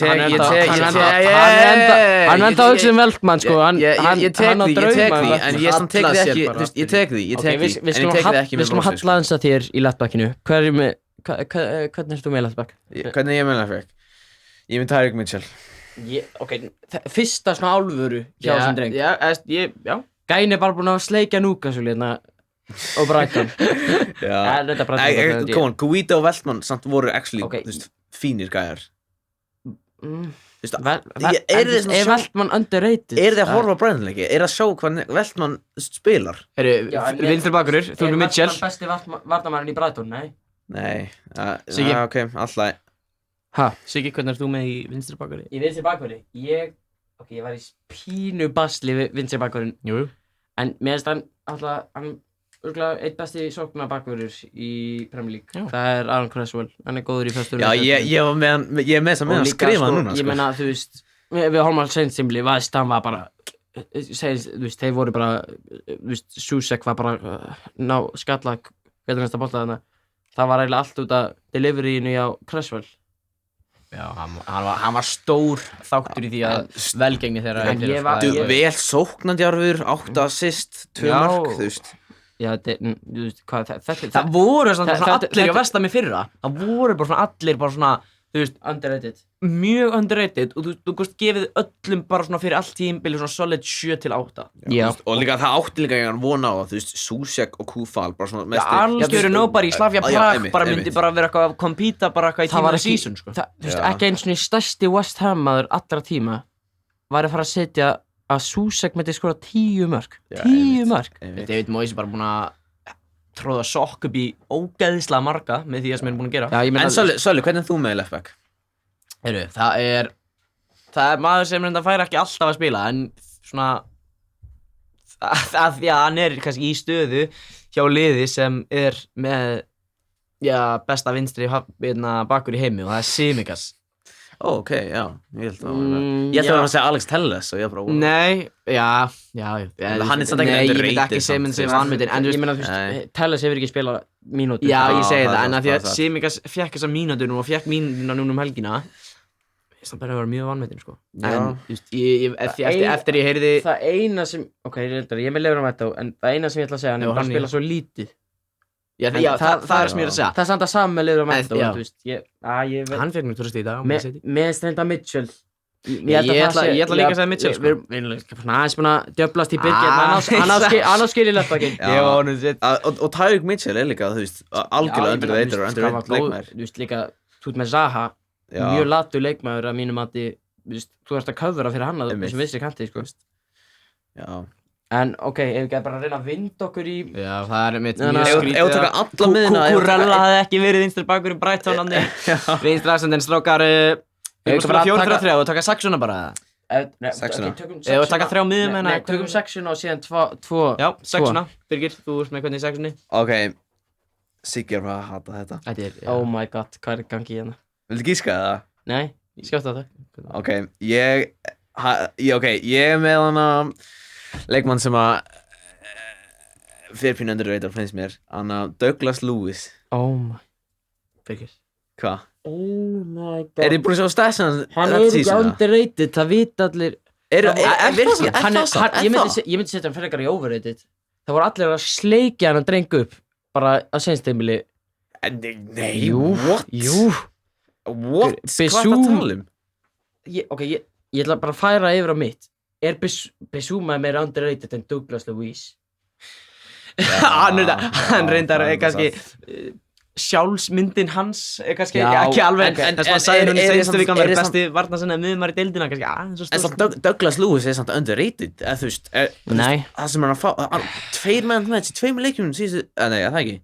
enda að hugsa Veltmann, sko, hann á drauma. En ég tek því ekki, þú veist, ég tek því, en ég tek því ekki Við skulum halla aðeins að þér í lettbackinu. Hvernig erst þú með lettback? Hvernig er ég með lettback? Ég með Tyrick Mitchell. Ok, fyrsta svona álfuru hjá þessum dreng. Já. Gæin er bara búinn að sleikja Newcastle hérna og Brighton. Come on, Guido og Veltmann samt voru actually, þú veist, fínir gæjar. Er Veltmann underrated? Er þið að horfa á Brighton-leiki? Er að sjá hvað Veltmann spilar? Vinstri bakgrunur, þú erum Mitchell. Er Veltmann besti varnarmaðurinn í Brighton, nei? Nei, ok, alltaf. Siggi, hvernig ert þú með í vinstri bakgrunni? Í vinstri bakgrunni? Ég var í pínu basli við vinstri bakgrunn. Jú. En mér finnst hann alltaf, örugglega einn besti sóknarbakvörður í Premier League. Það er Aaron Cresswell, hann er góður í föstum. Já, ég er með þess að með hann skrifa núna, sko. Ég meina, þú veist, við horfum alveg seint simli, Vastam var bara, þú veist, þeir voru bara, þú veist, Susek var bara, skalla, getur næsta bolta þarna. Það var eiginlega allt út af deliveryinu á Cresswell. Já, hann var stór þáttur í því að velgengni þeirra. Vel sóknandi arfur, 8 assist, 2 mark, þú veist. Já, þú veist, hvað, það voru svona allir á Vestam í fyrra. Það voru bara svona allir bara svona, þú veist, underrated. Mjög underrated og þú veist, gefið öllum bara svona fyrir allt tímabili svona solid 7-8. Já. Og líka það átti líka einhvern vona á, þú veist, Susek og Kufal, bara svona mestir. Já, algjörðu nobody, Slavia Prag bara myndi bara vera eitthvað að kompíta bara eitthvað í tíma af season, sko. Þú veist, ekki eins og stærsti West Ham maður allra tíma var að fara að setja að Susek myndi skora 10 mörk 10 mörk David Moyes er bara búinn að tróða sokk upp í ógeðslega marga með því sem hann er búinn að gera. Já, ég meina En Sölvi, hvernig er þú með left back? Það er maður sem reynda fær ekki alltaf að spila en svona að því að hann er kannski í stöðu hjá liði sem er með besta vinstri bakur í heimi og það er Tsimikas. Ok, já, ég held að segja Alex Telles og ég bara Nei, já Hann er samt ekki Nei, ég underrated myndi ekki segja minn sem vanmetinn en Ég meina, þú veist, Telles hefur ekki spilað mínútur Já, ég segi það það, er en að því að það. Tsimikas fekk þessa mínútur og fekk mínútuna núna helgina það bara að vera mjög vanmetinn, sko en, þú veist, eftir ég heyrði Það eina sem, ok, ég með lefur á þetta en það eina sem ég ætla að segja, hann er bara að spila svo lítið það er sem ég er að segja Það er samt að saman með lefur á þetta Já. þú veist, Hann fekk nú turist í dag með strenda Mitchell Ég ætla líka að segja Mitchell, sko. Við erum aðeins búin að djöflast í byrgi hann á skilið leftbackinn Og Tyreek Mitchell er líka, þú veist, algjörlega underrated leikmaður. Þú veist líka, þú ert með Zaha mjög latur leikmaður að mínum mati þú ert að covera fyrir hann að þessum vinstri kanti, sko Já En ok, ef við getum bara að reyna að vinda okkur í Já, það er mitt Nei, mjög skrítið Ef þú taka alla miðina Kukurella hafði ekki verið vinstri bakur í Brighton Vinstra aðsendin strákar Við erum bara 4-3 og taka sexuna bara Sexuna. Eða taka 3 miðum Nei, tökum sexuna og síðan 2 Já, sexuna, Birgir, þú ert með hvernig sexunni Ok, Siggi er bara að hata þetta Oh my god, hvað er í gangi hérna? Viltu gíska það? Nei, skjóta það Ok, ég er með hana leikmann sem að fyrir pínu underrated finnst mér hana Douglas Lewis Oh my Birgir Hvað? Oh my god Er þið búin að sjá stæssan Hann er ekki underrated, það vita allir Ég myndi setja hann frekar í overrated Það voru allir að sleikja hann að drengu upp bara á seinsteimili Nei, Jú what? What? Hvað er það að tala um? Ok, ég ætla bara að færa yfir á mitt Er Bissouma meira underrated en Douglas Lewis? Hann reyndar kannski sjálfsmyndin hans kannski ekki alveg þess að sagði hún í seinstu vikan verið besti varnarsinnaði miðjumaður í deildina kannski En samt Douglas Lewis er samt underrated eða þú veist Nei það sem hann að fá 2 menn með þessi 2 leikjum síðustu nei það ekki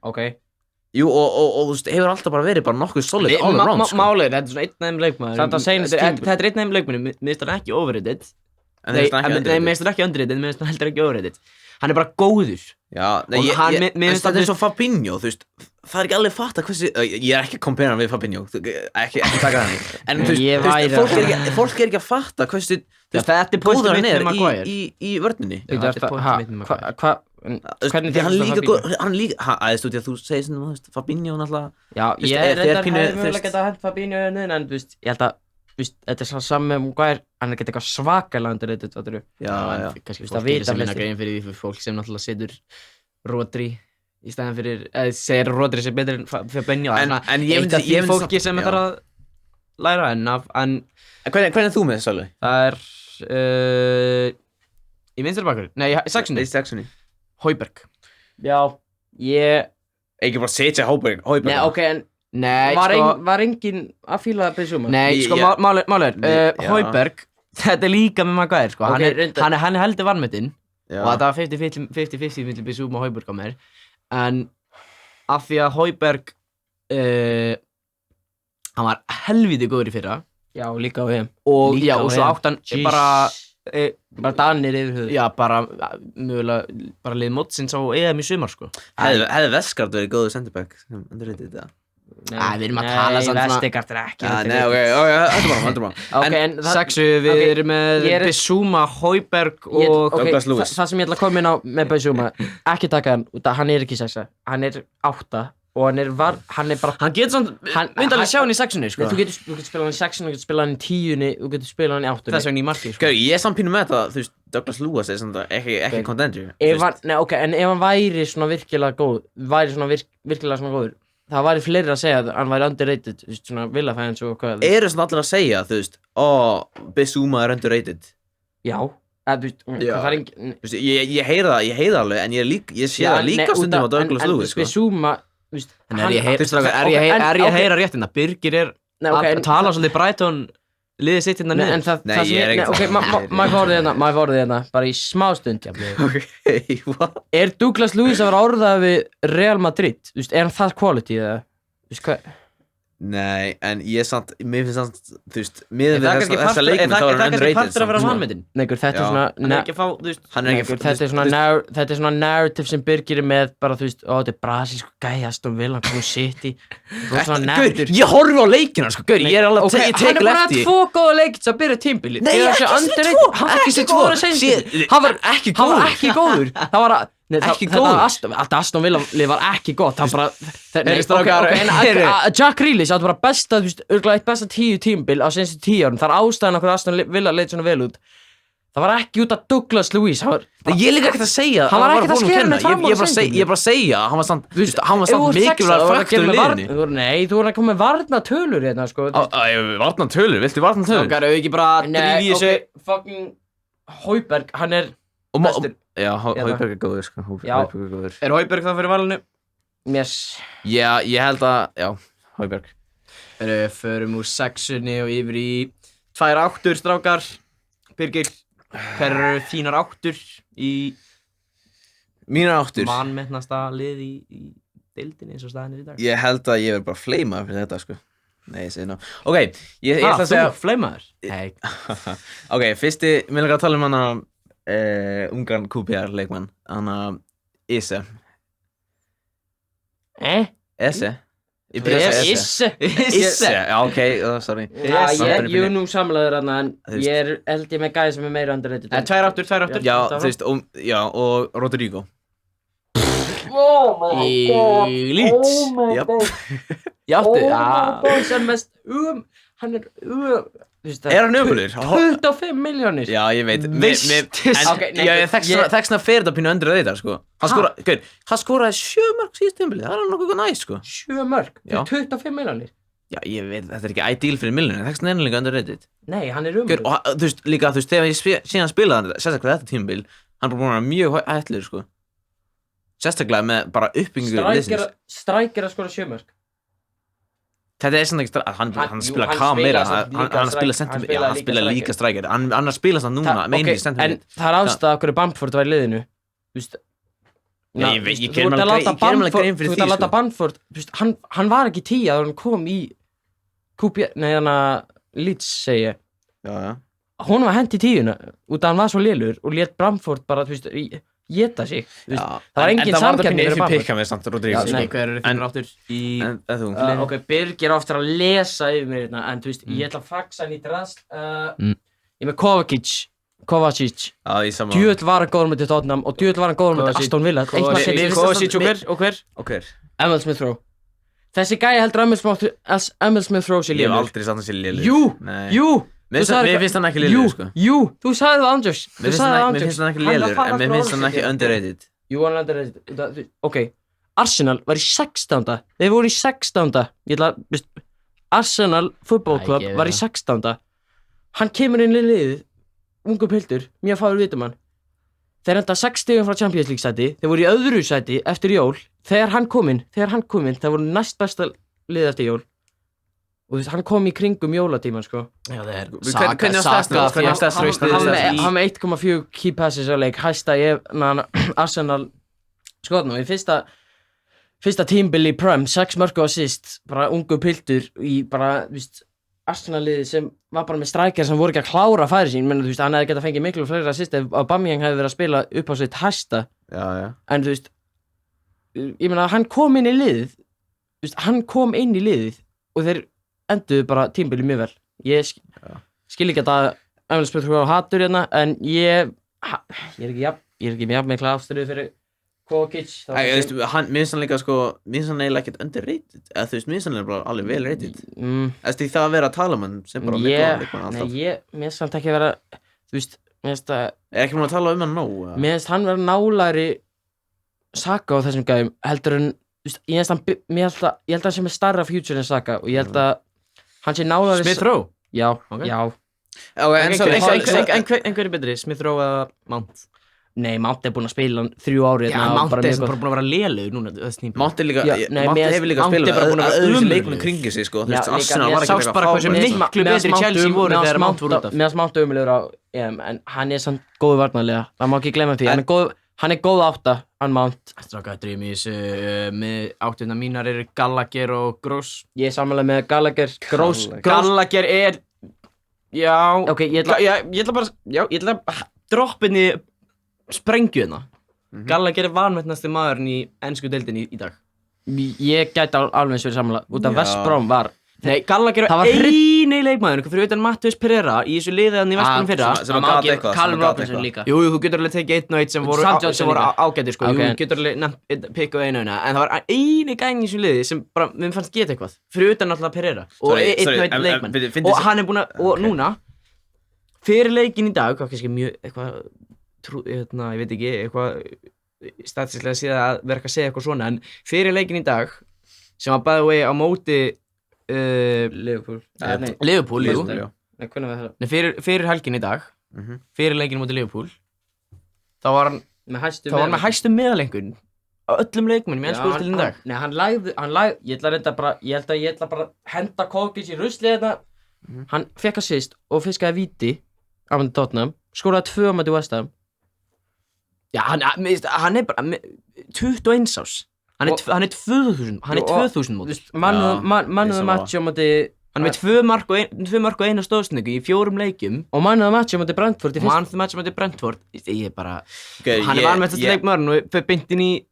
Ok Jú og þú veist hefur alltaf bara verið bara nokkuð solid all around sko Málið þetta er svona einn aðeim leikmaður Þetta er einn aðeim leikmaður mér finnst hann ekki overrated Nei, mér finnst hann ekki underrated mér finnst hann heldur ekki overrated Hann er bara góður Já, nei, það er svo Fabinho, þú veist það er ekki alveg fatt að hversu ég er ekki að compara hann við Fabinho ekki taka þannig en þú veist fólk er ekki að fatta hversu góður hann er í vörninni Hvernig hann líka góð hann líka aðeins út í að þú segir svona Fabinho náttúrulega Já, ég reyndar mögulega geta hent Fabinho en þú veist, ég held að þetta er svo saman með Maguire hann er ekki eitthvað svakalega underrated fattur Já, kannski fólk gerir sem vinna grein fyrir því fólk sem náttúrulega setur Rodri í staðan fyrir segir Rodri sem betur en Fabinho en ég myndi fólki sem er að læra en hvernig er þú með þessu alveg? Það er í vinstri bakur nei, í sexunni Højbjerg Já, ég ekki bara setja Højbjerg Nei, ok, en Nei, var enginn að fíla Bissouma? Nei, sko, málið Højbjerg, þetta er líka með Maguire, sko hann er heldur vanmetinn og það var 50-50 milli Bissouma og Højbjerg á mér en af því að Højbjerg hann var helviti góður í fyrra Já, líka á EM og já, og svo átt hann bara Danir yfir höfuð Já, mögulega bara lið mótsins á EM í sumar, sko Hefði Veskard verið góður centerback sem underrated það? Við erum að tala samt svona Vestegard er ekki Nei, ok, heldur bara En sexu, við erum með Bissouma, Højbjerg og Douglas Lewis Það sem ég ætla að koma inn á með Bissouma ekki taka hann er ekki sexa hann er 8 og hann er bara Hann getur svona, myndi alveg sjá hann í sexunni, sko Þú getur spilað hann í sexunni, þú getur spilað hann í 10-unni þú getur spilað hann í 8-unni Þess vegna í marki, sko Ég er samt pínu með þetta, þú veist, Douglas Lewis er svona ekki contender En ef hann væri svona virkilega góð virkilega svona góður það væri fleiri að segja að hann væri underrated þú veist, svona Villa-fans og hvað Eru svona allir að segja, þú veist Bissouma er underrated Já, þú veist, það er engin Þú veist, ég heyra það alveg en ég sé það líka stundum á Douglas Lewis, sko Bissouma, þú veist Er ég að heyra rétt hérna, Birgir er að tala svolítið Brighton liðið sitt hérna niður. En það Nei, sem ég er ekki ok, maður fórið hérna, bara í smá stund, Ok, what? Er Douglas Luiz að vera orðað við Real Madrid? Þú veist, er hann það quality eða? Þú veist hvað? Nei, en ég samt, mér finnst samt, þú veist, miðað Það við þessa leikmenn þá er hann kannski underrated partur að vera samt. vanmetinn. Nei, þetta er Já. svona Hann er ekki að fá, þú veist, Hann er ekki, þetta er svona narrative sem Birgir er með bara, þú veist, þetta er brasilísku gæi Aston Villa, kom City svona narrative Gaur, ég horfi á leikina, sko, gaur, ég er alveg, ég tek hann er bara eftir. 2 góða leikir sem byrja tímbili Nei, ekki sem 2, ekki sem 2. Hann var ekki hann var góður. ekki góður það var Ekki góður. Þetta Aston Villa lið var ekki gott hann bara strákar, Jack Grealish átti bara besta, þú veist, örgulega eitt besta 10 tímbil á senstu 10 árum, það er ástæðan okkur Aston Villa leit svona vel út það var ekki út af Douglas Luiz Ég er líka ekkert að segja Hann var ekkert að skera neitt fram á Ég er bara að segja hann var samt mikilvægur faktor í liðinu. Nei, þú voru að koma með varnatölur hérna, sko Varna tölur, viltu varna tölur? Strákar, ekki bara drífi í þessu. Fucking Højberg, hann er bestur Já, Højberg er góður, sko Højberg er góður. Er Højberg þá fyrir valinu? Yes Já, ég held að, já, Højberg. Förum úr 6-unni og yfir í 2 áttur, strákar. Birgir, hver eru þínar áttur í Mínar áttur. vanmetnasta lið í deildinni eins og staðan er í dag? Ég held að ég verð bara fleima fyrir þetta, sko. Nei, ég segi ná. Ok, ég ætla að segja... Þú fleimaður? Nei. Ok, fyrsti, mér langar að tala hana ungan QPR leikmann, hana Isse. Esse? Ég byrja að segja Esse. Isse, já, ok, sorry. Ég er nú samlaður hann en ég held ég með gæði sem er meira underrated 2 áttur. Já, þú veist, og Rodrigo. Í Leeds. Játtu sem mest hann er Er hann ömurlegur? 25 milljónir Já, ég veit. Ok, nei, Þekksna fyrir þetta pínu undir þetta, sko. Hann skoraði 7 mörg síðust tímabilið, það er nokkuð næst, sko. 7 mörg Já. fyrir 25 milljónir Já, ég veit, þetta er ekki ideal fyrir milljónir, þekksna er líka underrated. Nei, hann er umröð Og þú veist, líka, þú veist, þegar ég síðan spilaði hann, sérstaklega þetta tímabil, hann er búin að vera mjög hættulegur, sko. Sérstaklega með bara uppbyggingu liðsins. Strækir að skora 7 mörg Þetta er svona ekki hann spila kam meira, hann spila sentiment, já, hann spila líka strækir, hann er að spila svona núna, meina í sentiment. En það er ástæða okkur Bamford var í liðinu, þú veist. Ég gerum alveg grein fyrir því, sko. Þú ert að láta Bamford, þú veist, hann var ekki 10 að hann kom í Leeds, segi ég. Já. Hún var hent í 10-una, út af hann var svo lélur og lét Bamford bara, þú veist, geta sig. Það var engin samkeppni fyrir Bamford. Pikka með samt Rodrigo. Nei, hver eru þínar áttur í... En þú? Ok, Birgir aftur að lesa yfir mér hérna, en þú veist, ég ætla að faxa hann í drast. Ég er með Kovacic. Já, í sama. Djöfull var hann góður með til Tottenham og djöfull var hann góður með til Aston Villa. Kovacic og hver? Emil Smith Rowe. Þessi gæi heldur Emil Smith Rowe sé Ég hef lélegur. aldrei sagt hann sé lélegur. Jú! Mér finnst hann ekki lélegur, sko. Jú, þú sagði það Andrés. Mér finnst hann ekki lélegur, en mér finnst hann ekki underrated. Jú, hann er underrated. Ok, Arsenal var í 16. Þeir voru í 16. Ég ætla að, Arsenal Football Club var í 16. Hann kemur inn í liðið, ungur piltur, mjög fáður vitum hann. Þeir enda 6 stigum frá Champions League sæti, þeir voru í öðru sæti eftir jól. Þegar hann kom inn, það voru næst besta lið eftir jól. Og þú veist, hann kom í kringum jólatíman, sko. Já, það er Hvernig á stærst Hann með 1,4 key passes á leik, hæsta Arsenal skotna. Og í fyrsta tímbil í Prem, 6 mörg og assist, bara ungu piltur í bara, þú veist, Arsenal-liði sem var bara með strækjar sem voru ekki að klára færi sín, menn þú veist, hann hefði getað fengið miklu fleiri assist ef Aubameyang hefði verið að spila upp á sitt hæsta. Já. En þú veist, ég meina, hann kom inn í liðið, þú veist, hann kom inn í liðið og þeir enduðu bara tímabilið mjög vel. Ég skil ekki að Emil Smith Rowe hatur hérna, en ég er ekki jafn mikla afstöðu fyrir Kovacic. Mér finnst hann líka, sko, mér finnst hann eiginlega ekkert underrated, eða þú veist, mér finnst hann bara alveg vel rated. Því það að vera að tala um hann sem bara leikmann alltaf. Nei, mér finnst hann ekki vera, þú veist, mér finnst það... Er ekki múin að tala um hann nóg? Mér finnst hann vera nálægri Saka á þessum gæðum, heldur en, þú veist, ég held að hann sé með starra future en Saka og ég held að hann sé nálægri... Smith Rowe? Já. En hver er betri, Smith Rowe eða Mount? Nei, Mount búinn að spila 3 ári Já, Mount bara búinn að vera lélegur núna þessi tímabil. Mount líka, Já, nei, Mount mér- hefur líka Mount spilað bara búinn að vera öðruvísi ömurlegur. leikmenn kringum sig sko, þú Já, veist, líka- Arsenal mér var ekki sást bara hversu miklu betri Chelsea voru þegar Mount fór út af. Meðan Mount ömulegur á EM, en hann samt góður varnarlega, það má ekki glemma því, hann góð átta, hann Mount. Stráka, dreym í þessu, með áttuna mínar eru Gallagher og Gross. Ég sammála með Gallagher, Gross. Gallagher já, Ok, ég ætla- ég ætla að droppa henni sprengju hérna. Gallagher vanmetnasti maðurinn í ensku deildinni í dag. Ég gæti alveg eins verið sammála, út af Já. West Brom var. Nei, Gallagher Það var var eini leikmaður fyrir utan Matheus Pereira í þessu liðiðan í Vestbrom fyrra. sem að gata eitthvað, Callum sem að gata Robinson eitthvað. líka. Jú, þú getur alveg tekið einn og einn sem voru Sam Johnson líka. ágætir sko, Ok. jú, þú getur alveg nefnt pikkað einu og en það var eini gæn í þessu liði sem bara, mér fannst geta eitthvað, fyrir utan alltaf Pereira og Sorry, einn og sorry, einn en- leikmann fyndið og sig- hann er búinn að, og núna fyrir leikinn í dag, hvað kannski mjög eitthvað, ég veit ekki, eitthvað statistislega síðan að vera ekki að segja eitthvað svona, en fyrir leikinn í dag sem var by the way á móti Liverpool. Nei, Liverpool, jú. Já. nei, hvernig var það? Nei, fyrir helginn í dag, Mhm. fyrir leikinn móti Liverpool, þá var hann Með hæstu Það var með hæstu meðalengun á öllum leikmennum í ennsku úrslitin í dag. Nei, hann lagði, ég ætla að reynda bara, ég ætla bara að henda Kókins í ruslið þetta. Hann fekk assist og fiskaði víti á myndi Tottenham, skoraði 2 á myndi West Ham. Já, hann er bara 21 árs. Hann er 2000 Þú mót. veist, Já, mannuðu ég match á myndi, Hann er með 2 mark og eina stóðsendingu í 4 leikjum. og mannuðu match á myndi Brentford í fyrst. Man the match á Brentford. Ég er bara, Ok, hann er vanmetast leikmaðurinn og fer beint inn í,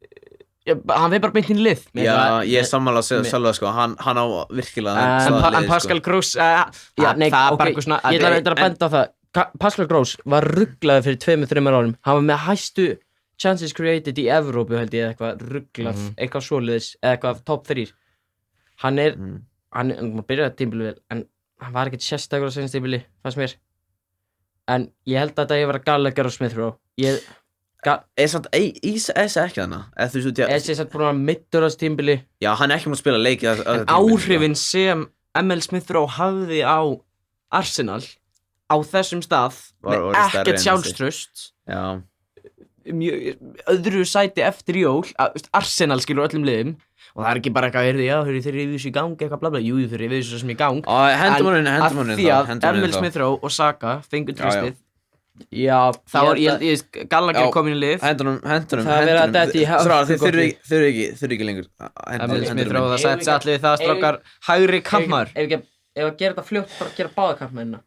hann fer bara beint inn í lið. Já, ég er sammála sjálfa sko, hann á virkilega En staðið En lið, Pascal sko. Gross, Já, nei, það er ok, bara eitthvað svona. ég ætla að benda á það. Pascal Gross var rugglaður fyrir 2-3 árum. Hann var með hæstu chances created í Evrópu, held ég, eitthvað rugglað, eitthvað svoleiðis, eða eitthvað top 3. Hann er, hann byrjaði tímabili vel, en hann var ekkert sérstakur á seinast tímabili, fannst mér. En ég held að það ég var að Gallagher og Smith Rowe. Er samt, Ísa ekki þarna? Eða þú veist, Essi er satt búin að mittur á þessu tímabili. já, hann er ekki múin að spila leiki En áhrifin sem ML Smith Rowe hafði á Arsenal á þessum stað Voru með stærri ekkert en sjálfstraust Já, öðru sæti eftir jól Arsenal skilur öllum liðum og það er ekki bara eitthvað þeir rifið þessu í gang eitthvað blabla, jú þeir rifið þessu sem í gang hendum hann inn af því að Emil Smith Rowe og Saka fengur tröstið Já, þá var Gallagher komin í lið Hendunum Það er verið að detta í Þið þurfi ekki lengur Emil Smith Rowe, það sætti allir það strákar hægri kampmaður Ef að gera þetta fljótt, bara gera báða kampmennina.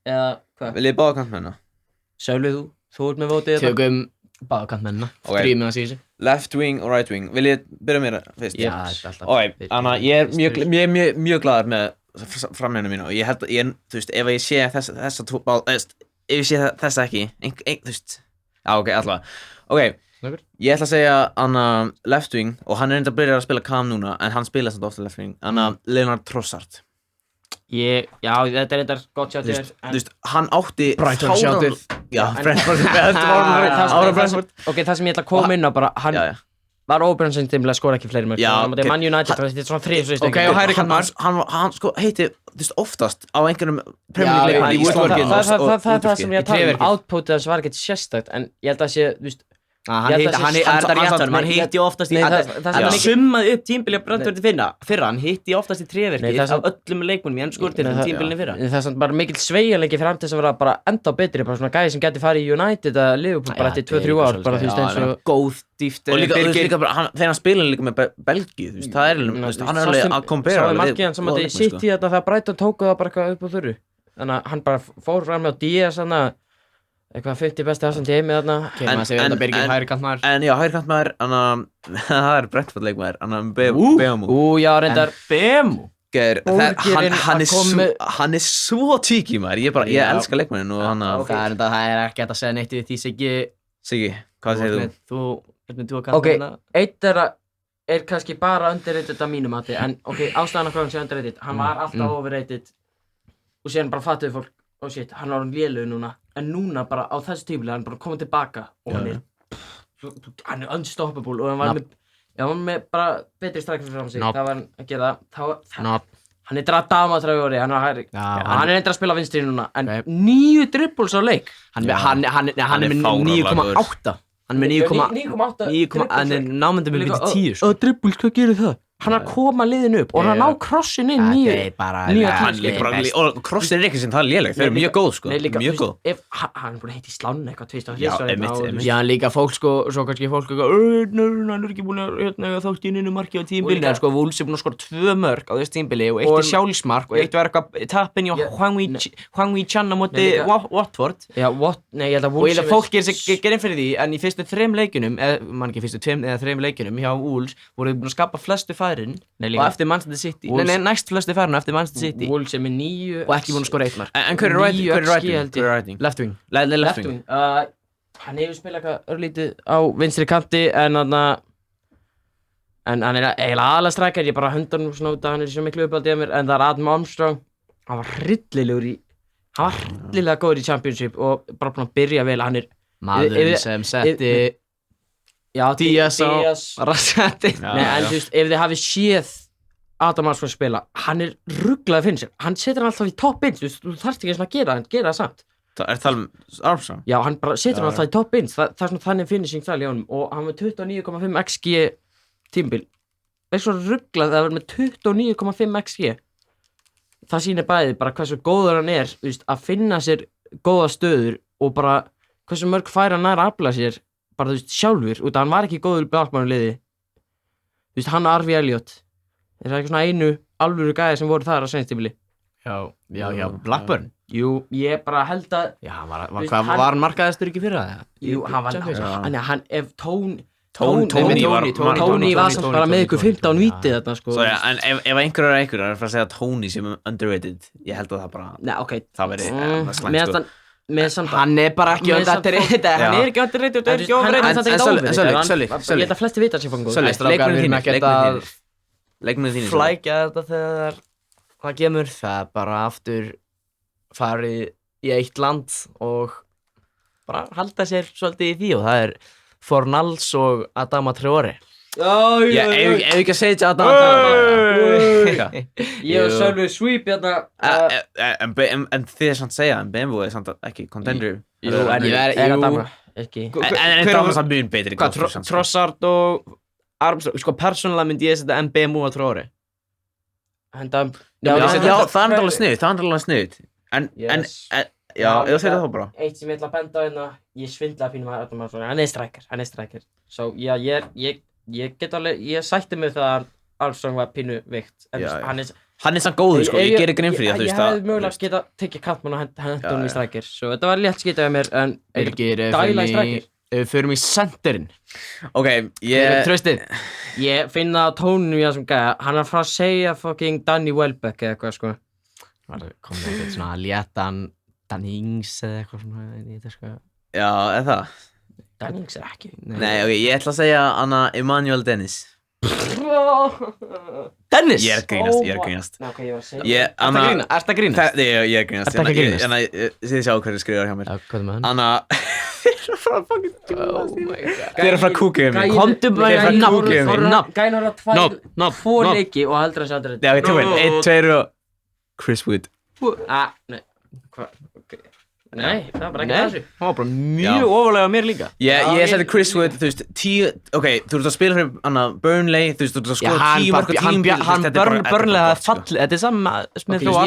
Eða hvað? Vil ég báða kantmennina? Sölvið þú ert með vótið þetta. tökum báðkantmennina strímið að síðu sig Left wing og right wing. Vil ég byrja mér fyrst? Já, þetta er alltaf Ok, þannig að ég er mjög glaður með framhjörnum mínu og ég held að þú veist, ef ég sé þessa tvo ef ég sé þessa ekki þú veist, já ok, allavega ok, ég ætla að segja Anna left wing og hann er enda að byrja að spila Cam núna en hann spila samt ofta left wing Anna Leonard Trossard Já, þetta er eitthvað gott sjátt þér. þú veist, hann átti Brighton sjátið. já, Brentford Ok, það sem ég ætla að koma inn á bara, hann já, já. var óbyrjan sem tímil að skora ekki fleiri mörg. Já, Það er ok. Man United, þetta er svona 3 Ok, og hægri kantmaður hann sko heiti þú veist, oftast á einhverjum Premier Já, League leikmanni í woodworkinu. Það er það sem ég Í að tala um. tréverkið. Outputið hans var ekkert sérstakt, en ég held að sé, þú veist, Hann Ég held að hitti, það sé- hann hitti oftast í, Nei, hann það sem er summaði upp tímbilið að Brentford fyrra, hann hitti oftast í Nei, tréverkið það sem- af öllum leikmunum í ennskúrtinu tímbilinu fyrra. Það er samt bara mikill sveigjanleiki fyrir hann til þess að vera bara enda betri, bara svona gæði sem geti farið í United eða Liverpool bara Já, eftir þetta er 2-3 ár, eitthvað bara þú veist svolítið, eins og Góð, dýft, og líka, þú veist, Birgir. líka bara, þegar hann spila líka með Belgíu, þú veist, það er alveg, þú veist, hann er alveg að kompera Sáðu markið hann sem að þið sitt í þetta það Brighton tóku það bara eitthvað upp á þurru. Þannig að hann bara fór fram með á Díaz þarna, eitthvað 50 besti afstand í heimi þarna. Maður segir þetta Birgir hægri kantmaður. en já, hægri maður, það er Brentford leikmaður, Bemu Já, reyndar. Bemu. Borgirinn að koma með- hann er svo tíki maður, ég Já. elska leikmannin og hann að, Það er ekki hægt að segja neitt við því Siggi. Siggi, hvað segir þú? Þú ert með dúa Ok, kantmaðurna. eitt þeirra er kannski bara underrated að mínum mati, en ok, ástæðan af hvað hann sé underrated, hann var alltaf overrated og síðan bara fattuði fólk, oh shit, hann var hann lélugur núna, en núna bara á þessu tímli, hann bara komið tilbaka og hann er unstoppable og hann var með bara betri strækjum fyrir sig, Nope. það var hann að gera það, Nope. Hann er Adama Traoré, hann er eitthvað að spila vinstri núna, en 9 dribbles á leik. Hann er með 9,8. Hann er með 9,8, hann er námyndum með 10, sko. Dribbles, hvað gerir það? Hann er að koma liðin upp og hann ná krossin inn og krossin er ekki sem það er léleg, þau eru mjög góð sko, mjög góð. Hann er búin að heita í slánu eitthvað tvist á Já, en líka fólk sko, svo kannski fólk hann er ekki búin að þátt í einu marki á tímabili, en sko Wolves er búin að skora 2 mörk á þessu tímabili og 1 sjálfsmark og 1 var eitthvað tappinn hjá Hwang Wee-chan á móti Watford. Já, ég held að Wolves og fólk gerir sig grein fyrir því, en í fyrstu 3 leikjunum, man ekki fyrstu 2 eða 3 leikjunum hjá Wolves voru þau búin að skapa flestu færin og eftir Manchester City næst flestu færin eftir Manchester City Wolves er með 9 og ekki búin að skora 1 mark. En hver er writing? Left wing. Hann hefur spilað eitthvað örlítið á vinstri kanti en hann er eiginlega aðalega strækjar, ég bara höndar hann svona út að hann er svo miklu uppaldið að mér, en það er Adam Armstrong, hann var hryllilega góður í Championship og bara búin að byrja vel, hann er maðurinn sem setti Díaz á rassetti. Nei, en þú veist, ef þið hafið séð Adam Armstrong spila, hann er rugglaði fyrir sér, hann setur hann alltaf í top 1, þú þarft ekki að gera það samt. Er það Armstrong? Já, hann bara setur hann alltaf í top 1, það er svona þannig finishing stæl í honum og hann með 29,5 XG tímabil. Það er svo ruglað að það verður með 29,5 XG. Það sýnir bæði bara hversu góður hann er, þú veist, að finna sér góða stöður og bara hversu mörg færi hann nær að afla sér bara þú veist sjálfur, út að hann var ekki góður bakmannliði. Þú veist, hann og Harvey Elliott. Það er ekki svona einu alvöru gæði sem voru þar á seinstímili. Já, Blackburn. Jú, ég bara held að Já, var hann markaðistur ekki fyrir það? Jú, hann ef Tony var samt bara með ykkur 15 vítið þarna sko. En ef einhver er að fara að segja Tony sem underrated, ég held að það bara Nei, ok. Það verið slæmt sko. Hann er bara ekki underrated, hann er ekki underrated og það er ekki overrated. Ég held að flesti vita sem fangur. Leikmennir þínir flækja þetta þegar það kemur, það er bara aftur farið í eitt land og bara halda sér svolítið í því og það er Fornals og Adama Traoré. Ef ekki að segja Adama Traoré. Ég og Sölvi sweep hérna. En þið er samt að segja, en BMW er samt ekki contender. Jú, en ég er Adama, ekki. En Adama er samt mjög betri. Trossard og Armstrong, sko persónulega myndi ég setja MBMU á Traoré. Það er alveg sniðugt. En já, ég segir það bara. Eitt sem ég ætla að benda á hérna, ég svindlaði pínum að Adam Armstrong, hann er strækjar. Svo já, ég get alveg, ég sætti mig það að Armstrong var pínu veikt. Hann er samt góður sko, ég gerir grein fyrir það. Ég hefði mögulega getað tekið kantmann og hendur honum í strækjar. Svo þetta var létt skitað af mér, en dæla í strækjar. Við förum í centerinn. Ok, Traustið. Ég finn það á tónum í þessum gæja, hann er frá að segja fucking Danny Welbeck eða eitthvað sko. Kom það eitthvað svona léttan Danny Ings eða eitthvað svona í þetta sko. Já, eða það? Danny Ings er ekki. Nei, ok, ég ætla að segja Emmanuel Dennis. Dennis? Ég er að grínast. Nei, ok, ég var að segja. Ertu að grínast? Ég er að grínast. Ertu ekki að grínast? Þið sjá hverju skrifar hjá mér. Hvað er með hann? Þeir eru frá fucking djúast. Þeir eru frá kúkið mér. Komdu bara í nafn. Gæn ára 2 leiki og heldur að segja þetta. Já, ok, 1, 2 og Chris Wood. Nei, hvað? Nei, það var bara ekki þessu. Hann var bara mjög ofalega mér líka. Ég seti Chris Wood, þú veist, 10, ok, þú ert að spila fyrir Burnley, þú veist, þú ert að skoða 10 marka tímabil. Hann Burnley það fallið, þetta er samme Smith Rowe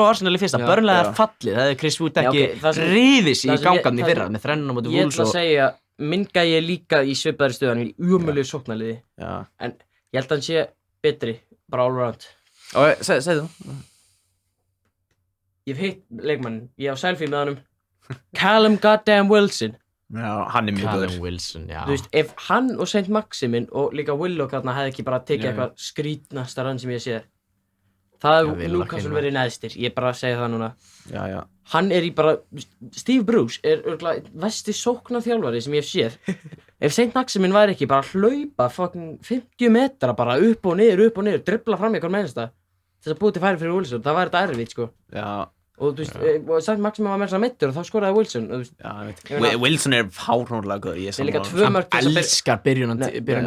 og Arsenal í fyrsta, Burnley það fallið, það er Chris Wood ekki ríðis í gangan í fyrra með þrennum á móti Wolves. Ég ætla að segja, minn gæi er líka í svipaðri stöðu, hann er í umöðlegu sóknarliði, en ég held að hann sé betri, bara all around. Ok, segðu þú. Ég hef hitt leikmannin, ég hef selfie með honum. Callum goddamn Wilson. Já, hann er mjög góður. Callum Wilson, já. Þú veist, ef hann og Saint Maximin og líka Willock þarna hefði ekki bara tekið eitthvað skrítnasta rann sem ég sé. Það hefði Newcastle verið neðstir, ég bara segja það núna. Já. Hann er í bara, Steve Bruce er örugglega versti sóknarþjálfari sem ég hef séð. Ef Saint Maximin væri ekki bara að hlaupa fucking 50 metra bara upp og niður, dribbla fram í eitthvað mennsta. Þess að búið til færi fyrir Wilson, það væri þetta erfitt sko. Já. og þú veist, og Saint Maximin var með þess að meiddur og þá skoraði Wilson og þú veist, Já, ég veit Wilson hárhónlega góð, ég það er líka sammála. 2 mörk Hann elskar byrjun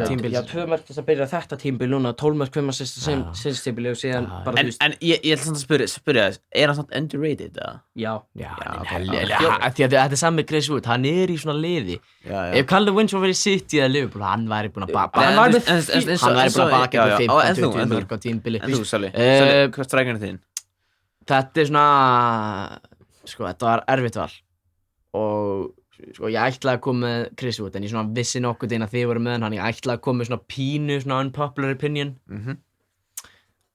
tímbils. Já, 2 mörk til þess að byrja þetta tímbil núna 12 mörk 5 assist sinns tímbili og síðan bara, þú veist En ég ætla samt að spyrja þess, er hann samt underrated, eða? Já, Því að þetta er sami Chris Wood, hann er í svona liði. Ef Calvin Winslow verið City eða Liverpool, hann væri búinn að baka upp 15-20 mörk á tímbili. En þú, Sali, hvað strækjarnir þín? Þetta er svona, sko, þetta var erfitt val og sko, ég ætlaði að koma með Chris Wood en ég svona vissi nokkuð að þið voru með hann, ég ætlaði að koma með svona pínu, svona unpopular opinion.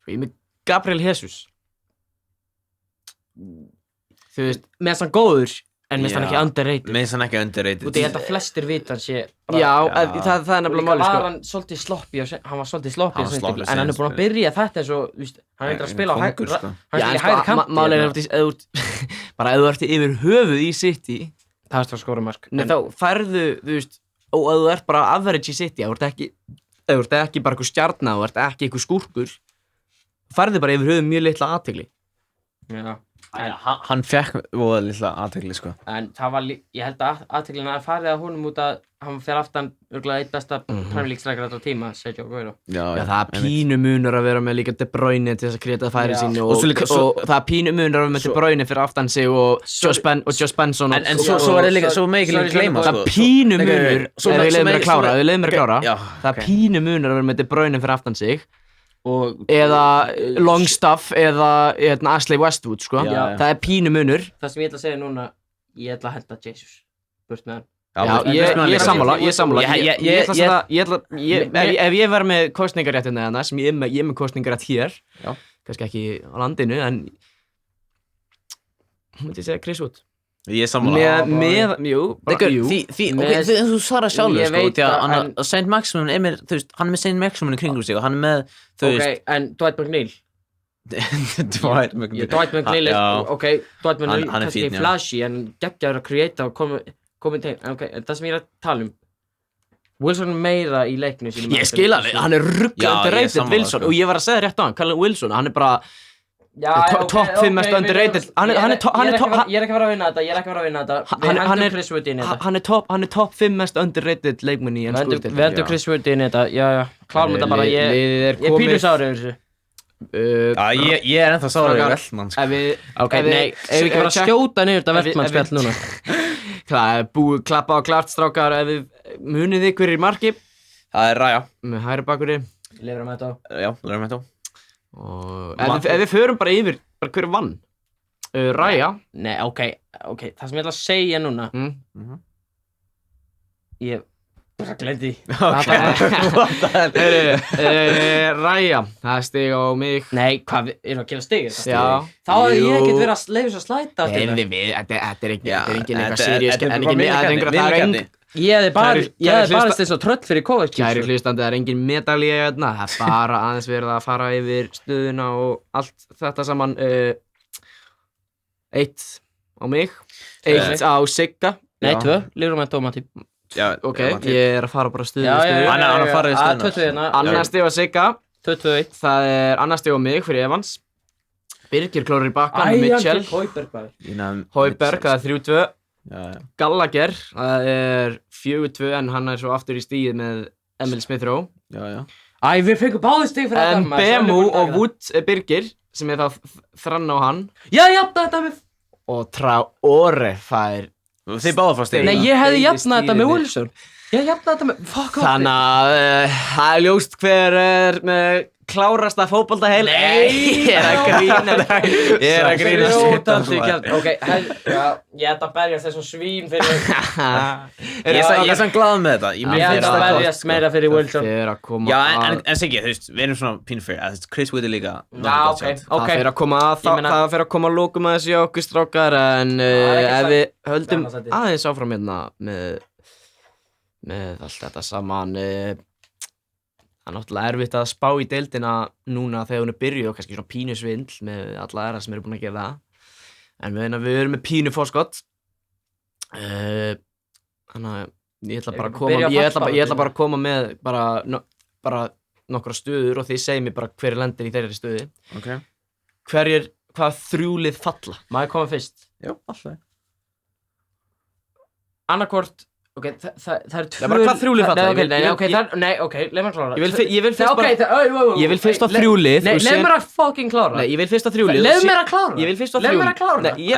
Sko, ég með Gabriel Jesus. Þú veist, mér finnst hann góður en mér finnst hann ekki underrated. Mér finnst hann ekki underrated. Og ég held að flestir vita hann sé Já, það er nefnilega máli, sko. Hann svolítið sloppy, hann var svolítið sloppy en hann er búinn að byrja þetta eins og, þú veist, hann er að spila á hægri kanti. Málið bara ef þú ert yfir höfuð í City, það er að skora mark. Þá færðu, þú veist, og ef þú ert bara average í City, ef þú ert ekki bara eitthvað stjarna, þú ert ekki eitthvað skúrkur, færðu bara yfir höfuð mjög litla athygli. Já. Hann fekk voða litla athygli, sko. En það var, ég held að athyglina að farið að honum út að hann fer aftan örgulega eitt besta Premier League strækjar allra tíma, Sergio Aguero. Já, það er pínu munur að vera með líka De Bruyne til þess að kreita færi sín og það er pínu munur að vera með De Bruyne fyrir aftan sig og Josh Benson En svo er það líka, svo með ekki líka gleyma, sko. Það er pínu munur, ef við leiðum mér að klára, það er pínu munur að vera með De Bruyne fyrir aftan sig eða Longstaff eða Ashley Westwood, sko. Það er pínu munur. Það sem ég ætla að segja núna, ég ætla að henda Jesus burt með hann. Já, ég er sammála. Ef ég verð með kosningarétt hérna, sem ég er með kosningarétt hér, kannski ekki á landinu, en myndi ég segja Chris Wood. Ég er sammála. Þú svarar sjálfur, sko, því að Saint Maximin er með, þú veist, hann er með Saint Maximin í kringum sig og hann er með, þú veist. Ok, en Dwight McNeil? Dwight McNeil, Dwight McNeil kannski flashy en geggjaður að creata og komið til, en það sem ég er að tala Wilson meira í leiknum sínum. Ég skil alveg, hann er rugglega underrated Wilson og ég var að segja rétt á hann, Callum Wilson, hann er bara top 5 mest underrated. Ég er ekki að fara að vinna þetta, Við hendum Chris Wood inn í þetta. Hann er top 5 mest underrated leikmenn í ensku úrvalsdeildinni. Við hendum Chris Wood inn í þetta, já, klárum þetta bara, ég er pínu sárið yfir þessu. Ég er ennþá sárið yfir Veltmann, sko. Ok, nei, ef við ekki bara skjóta niður þetta Veltmann spjall núna. Það er búið klappa á klart, strákar, ef við munið ykkur í marki. Það er Raja. Með hægri bakverði. Leifur með þetta. Já, leifur með þetta. Og ef við förum bara yfir hver vann Raja. Nei, ok, það sem ég ætla að segja núna ég bara gleymdi Raja, það er stig á mig. Nei, hvað, erum við að gera stig? Já. Þá hefði ég ekkert verið að leiða svo að slæta Þetta er engin eitthvað serious. Ég hefði barist eins og tröll fyrir Kovac. Kæri hlustandi, það er engin medalji hérna, það er bara aðeins verið að fara yfir stöðuna og allt þetta saman. 1 á mig, 1 á Sigga. Nei, 2, Leifur með Tómati. Ok, ég er að fara bara stöðu. Hann er að fara í stöðuna. Annars stig á Sigga. 2-2-1. Það er annars stig á mig fyrir Evans. Birgir klórar í bakkan, Mitchell. Højberg, það er 3-2. Gallagher, það er 4-2 en hann er svo aftur í stíð með Emil Smith-Rowe. Við fengum báðið stig fyrir þetta. Mbemu og Wood Birgir, sem er þá þrann á hann. Já, þetta með. Og Traore fær. Þið báða frá stig. Nei, ég hefði jafnað þetta með Wilson. Ég jafnaði þetta með, fuck off. Þannig að það er ljóst hver er með klárasta fótboltaheil. Nei, ég er að grína. Ok, ég ætla að berjast þessum svín fyrir. Ég er sann glað með þetta. Ég ætla að berjast meira fyrir Wilson. Já, en Siggi, þú veist, við erum svona pínu fyrir, Chris Wood er líka. Já, ok. Það fyrir að koma að lókum að þessi okkur strákar, en ef við höldum aðeins áfram hérna með allt þetta saman. Það er náttúrulega erfitt að spá í deildina núna þegar hún er byrjuð og kannski svona pínu svindl með alla aðra sem eru búin að gera það. En við erum með pínu forskott. Þannig að ég ætla bara að koma með bara nokkra stöður og þið segið mér bara hver lendir í þeirri stöðu. Okay. hvað 3 lið falla. Má ég koma fyrst? Já, alltaf. Annarkvort, ok, það er 2... Já, bara hvað 3 lið falla? Leif mér klára. Ég vil fyrst bara... Ég vil fyrst á 3 lið. Nei, leif mér að fucking klára. Nei, ég vil fyrst á 3 lið. Leif mér að klára. Ég vil fyrst á 3 lið. Leif mér að klára. Nei, ég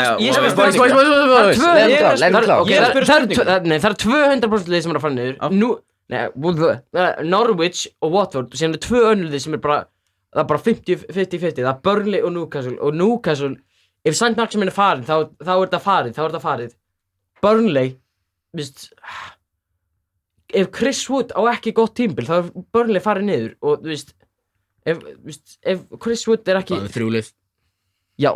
það er 200% lið sem er að fara niður. Norwich og Watford og síðan er 2 önnur lið sem er bara það er bara 50-50, það er Burnley og Newcastle ef St. Maximin er farin þá er það farið Burnley ef Chris Wood á ekki gott tímabil þá er Burnley farið niður og ef Chris Wood er ekki 3 lið Já,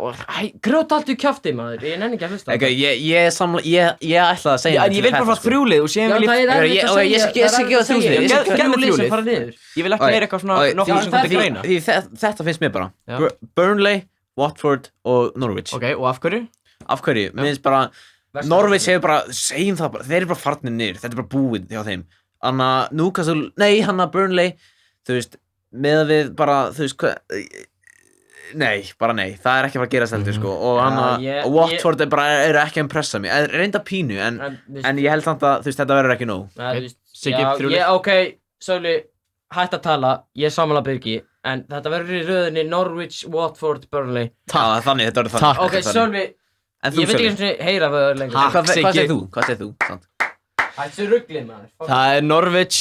grjóta allt í kjaftið maður, ég nenni ekki að hlusta. Okay, ég ætlaði að segja ég vil bara fá 3 lið og síðan vil ég skal gefa 3 lið. Gerðu með 3 lið. Ég vil ekki meira eitthvað svona nokkuð sem þetta greina. Þetta finnst mér bara. Burnley, Watford og Norwich. Ok, og af hverju? Af hverju? Mér finnst bara, Norwich hefur bara, segjum það bara, þeir eru bara farnir niður, þetta er bara búið hjá þeim. Hanna Newcastle, hanna Burnley, þú veist, með við bara, þú veist hvað, Nei, það er ekki að fara að gerast heldur sko og Watford eru ekki að impressa mig, reynda pínu en ég held samt að þetta verður ekki nóg. Ok, Sölvi, hætt að tala, ég samanlega Birgi, en þetta verður í röðinni Norwich, Watford, Burnley. Þannig, þetta verður þannig. Ok, Sölvi, ég veit ekki eins og heyra það lengur. Hvað segir þú? Hættu ruglið maður. Það er Norwich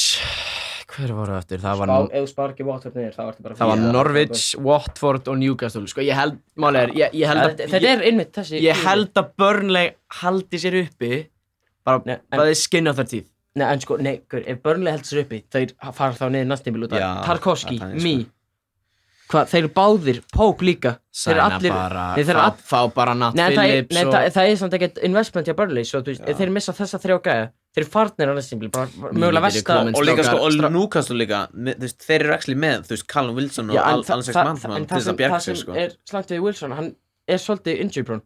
Hver voru eftir? Það var ef þú sparkir Watford niður, þá ertu bara Það var Norwich, Watford og Newcastle. Sko, ég held, málega ég held að þetta er einmitt þessi Ég held að Burnley haldi sér uppi bara þið skinna þar tíð. Nei, en sko, ef Burnley heldur sér uppi, þeir fara þá niður næst tímabil út af Tarkowski, Hvað, þeir eru báðir, Pope líka. Þeir eru allir fá bara Nat Phillips það er samt ekkert investment hjá Burnley, svo þú veist, ef þeir missa þessa 3 gæja þeir eru farnir á næst tímabil, bara mögulega versta og líka sko, og Newcastle líka þeir eru actually með, þú veist, Callum Wilson og Alex Mann til þess að bjarga sér sko. En það sem er slæmt við Wilson, hann er svolítið injury prone.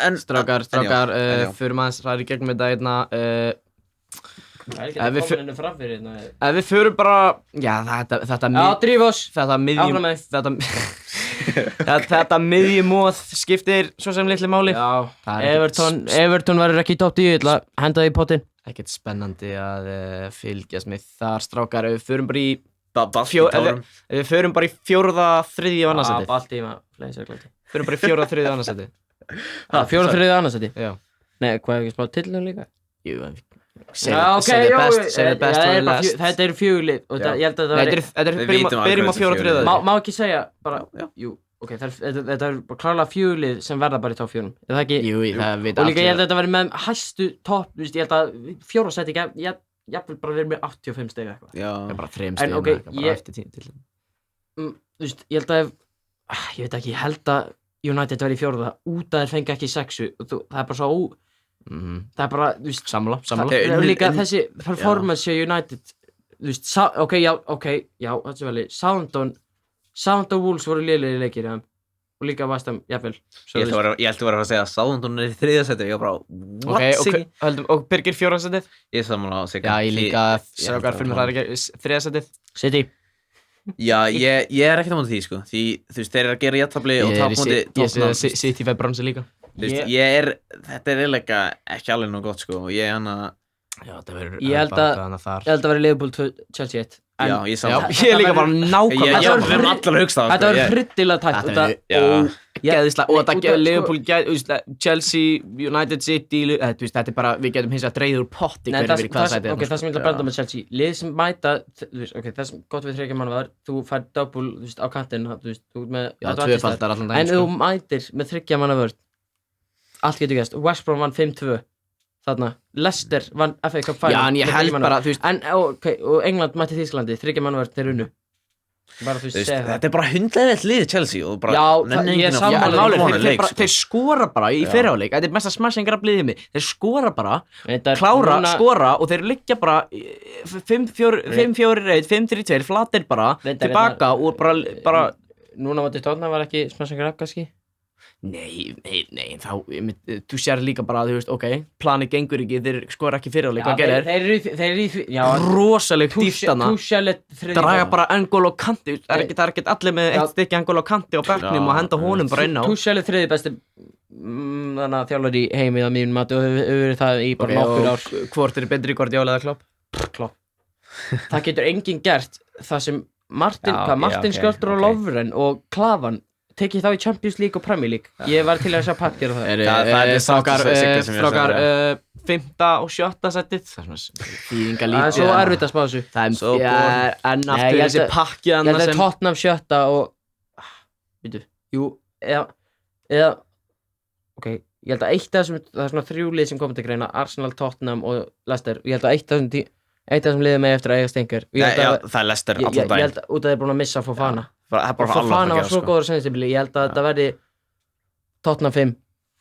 En strákar, förum aðeins ræðir í gegnum þetta einna Það er ekki að koma henni fram fyrir hérna. Ef við förum bara, þetta dríf oss. Þetta miðjumóð skiptir svo sem litlu máli. Everton verður ekki í top 10, ég ætla að henda það í pottinn. Ekkert spennandi að fylgjast með þar, strákar. Ef við förum bara í Ef við förum bara í 4., 3. og annarsæti. Baltíma, fleisarklöti. Förum bara í 4., 3. og annarsæti. 4., 3. og annarsæti? Já. Nei, hvað ekki spáð tillinu líka? Jú, þetta eru 4 lið og ég held að þetta byrjum á 4. og 3. Má ekki segja bara, ok, þetta er bara klárlega 4 lið sem verða bara í top 4, er það ekki? Jú, það veit allir. Og líka ég held að þetta verði með hæstu topp, ég held að 4. sæti jafnvel bara verið með 85 stig eitthvað. Já, bara 3 stig bara eftir tíð. Þú veist, ég held að ég veit ekki, ég held að United verði í 4. út að þeir fengi ekki 6 og það er bara svo það er bara, þú veist, samla það er líka þessi performance hjá United, þú veist, ok, þetta er vel Southampton Wolves voru lélegir leikir og líka West Ham, jafnvel. Ég ætti að vera að segja að Southampton er í 3. sæti og ég bara, what? Og Birgir 4. sætið? Ég er saman á sig. Já, ég líka, strákar fyrir mig það er ekki 3. sætið. City. Já, ég er ekkert á móti því, sko, því, þú veist, þeir eru að gera jafntefli og tapa móti Tottenham. Ég sé City fær bronsi líka. Þetta er eiginlega ekki alveg nóg gott, sko, og ég ég held að vera Liverpool 2, Chelsea 1. Já, ég er líka bara nákvæmlega. Við erum allar að hugsa það, þetta var hryllilega tætt. Og þetta Liverpool, Chelsea, United City, þetta er bara, við getum hins vegar dreigð úr potti hverju verið hvað sætið. Ok, það sem ég vil að brenda með Chelsea, lið sem mæta, ok, það sem gott við 3 manna var, þú fær double, þú veist, á kantinn, þú veist, þú með tvöfaldar allan daginn, en þú mætir með 3 manna vörn, allt getur gerst. West Brom vann 5-2 þarna, Leicester vann FA Cup final. Já, en ég held bara, þú veist, og England mætti Þýskalandi, 3 manna vörn, þeir unnu. Bara, þú veist, þetta er bara hundleiðilegt lið Chelsea og bara ég er sammála. Þeir skora bara í fyrri hálfleik, þetta er mesta smashing grab liðið mig. Þeir skora bara, klára, skora og þeir liggja bara 5-4-1, 5-3-2, flatir bara tilbaka og bara núna var þetta tóna var ekki smashing grab kannski. Nei, þá, þú sér líka bara að, þú veist, ok, planið gengur ekki, þeir skora ekki fyrir áleik, hvað gerir? Þeir eru í því, já. Rosaleg dýftana, Tuchel draga bara N'Golo Kanté, það er ekkert allir með eitt stykki N'Golo Kanté á bekknum og henda honum bara inn á. Tuchel þriði besti, þannig að þjálfari í heimi að mínum mati og hefur verið það í bara nokkur ár. Hvort betri Guardiola eða Klopp? Klopp. Það getur enginn gert, það sem Martin Skjöldur og Lovren og Klavan tekið þá í Champions League og Premier League. Ég var til að sjá Pep gera það. Strákar, 5. og 7. setið. Það er svona þýðinga lítið. Það er svo erfitt að spá þessu. Það er enn aftur þessi pakki Ég held að Tottenham 7. og... Veitu, jú, eða... Ok, ég held að eitt af þessum... Það er svona 3 lið sem komið til greina. Arsenal, Tottenham og Leicester. Ég held að eitt af þessum liðið með eftir að eiga stengur. Það er Leicester allan daginn. Ég held að út af þeir búin að missa Fofana. Fofana var svo góður sennistabili. Ég held að þetta verði Tottenham 5,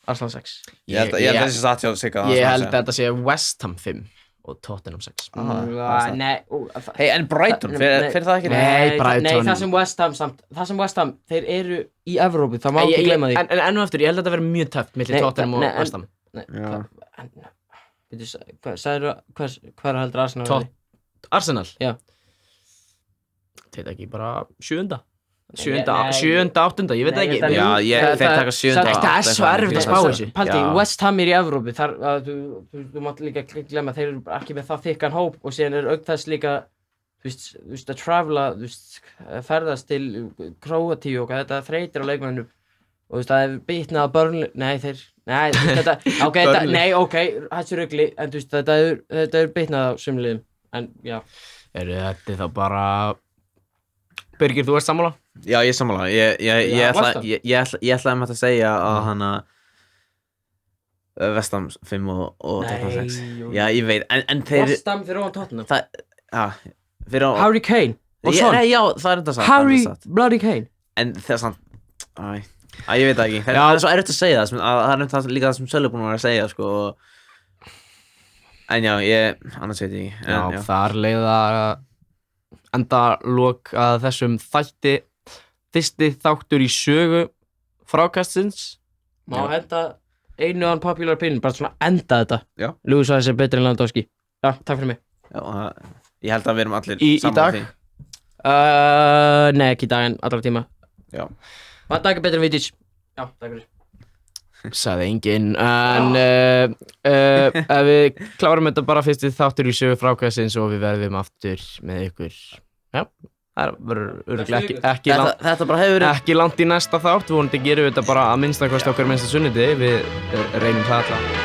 Arsenal 6. Ég held að þessi satt hjá Sigga. Ég held að þetta sé West Ham 5 og Tottenham 6. Hei, en Brighton, fyrir það ekki? Nei, það sem West Ham, þeir eru í Evrópu, það má ekki gleyma því. En ennú eftir, ég held að þetta verði mjög töff milli Tottenham og West Ham. Hver heldur Arsenal verði? Arsenal? Já. Þetta ekki bara 7. 7. 8. Ég veit ekki. Já, þeir taka 7. Þetta er svo erfitt að spá þessu. Paldi, West Ham er í Evrópu, þú mátt líka glemma, þeir eru ekki með það þykkan hóp og síðan er auk þess líka, þú veist, að travela, ferðast til Króatíu og þetta þreytir á leikmennum og þú veist, það hefur bitnað að hættu rugli, en þú veist, þetta hefur bitnað á sumliðum, en já. Þetta þá bara... Birgir, þú ert sammála? Já, ég er sammála. Ég ætlaði að segja að hana West Ham 5 og Tottenham 6. Já, ég veit, en þeir... West Ham fyrir ofan Tottenham? Fyrir ofan... Harry Kane og Son? Nei, já, það er þetta satt. Harry bloody Kane? En það er samt... ég veit það ekki. Það er svo erfitt að segja það, það er líka það sem Sölvi búin að vera að segja, sko. En já, annars veit ég ekki. Já, þar leiða enda lok að þessum þætti, fyrsti þáttur í sögu frákastsins. Má henda einu unpopular opinion, bara svona enda þetta. Já. Lewis Suárez er betri en Lewandowski. Já, takk fyrir mig. Já, ég held að við erum allir saman á því. Nei, ekki í dag en allra tíma. Já. Van Dijk er betri en Vidic. Já, takk fyrir. Sagði enginn, en ef við klárum þetta bara fyrst þáttur í sögu frákastsins og við verðum aftur með ykkur. Já, það verður örugglega ekki langt í næsta þátt, vonandi gerum við þetta bara að minnsta kosti okkar minnsta sunnudegi, við reynum það alla.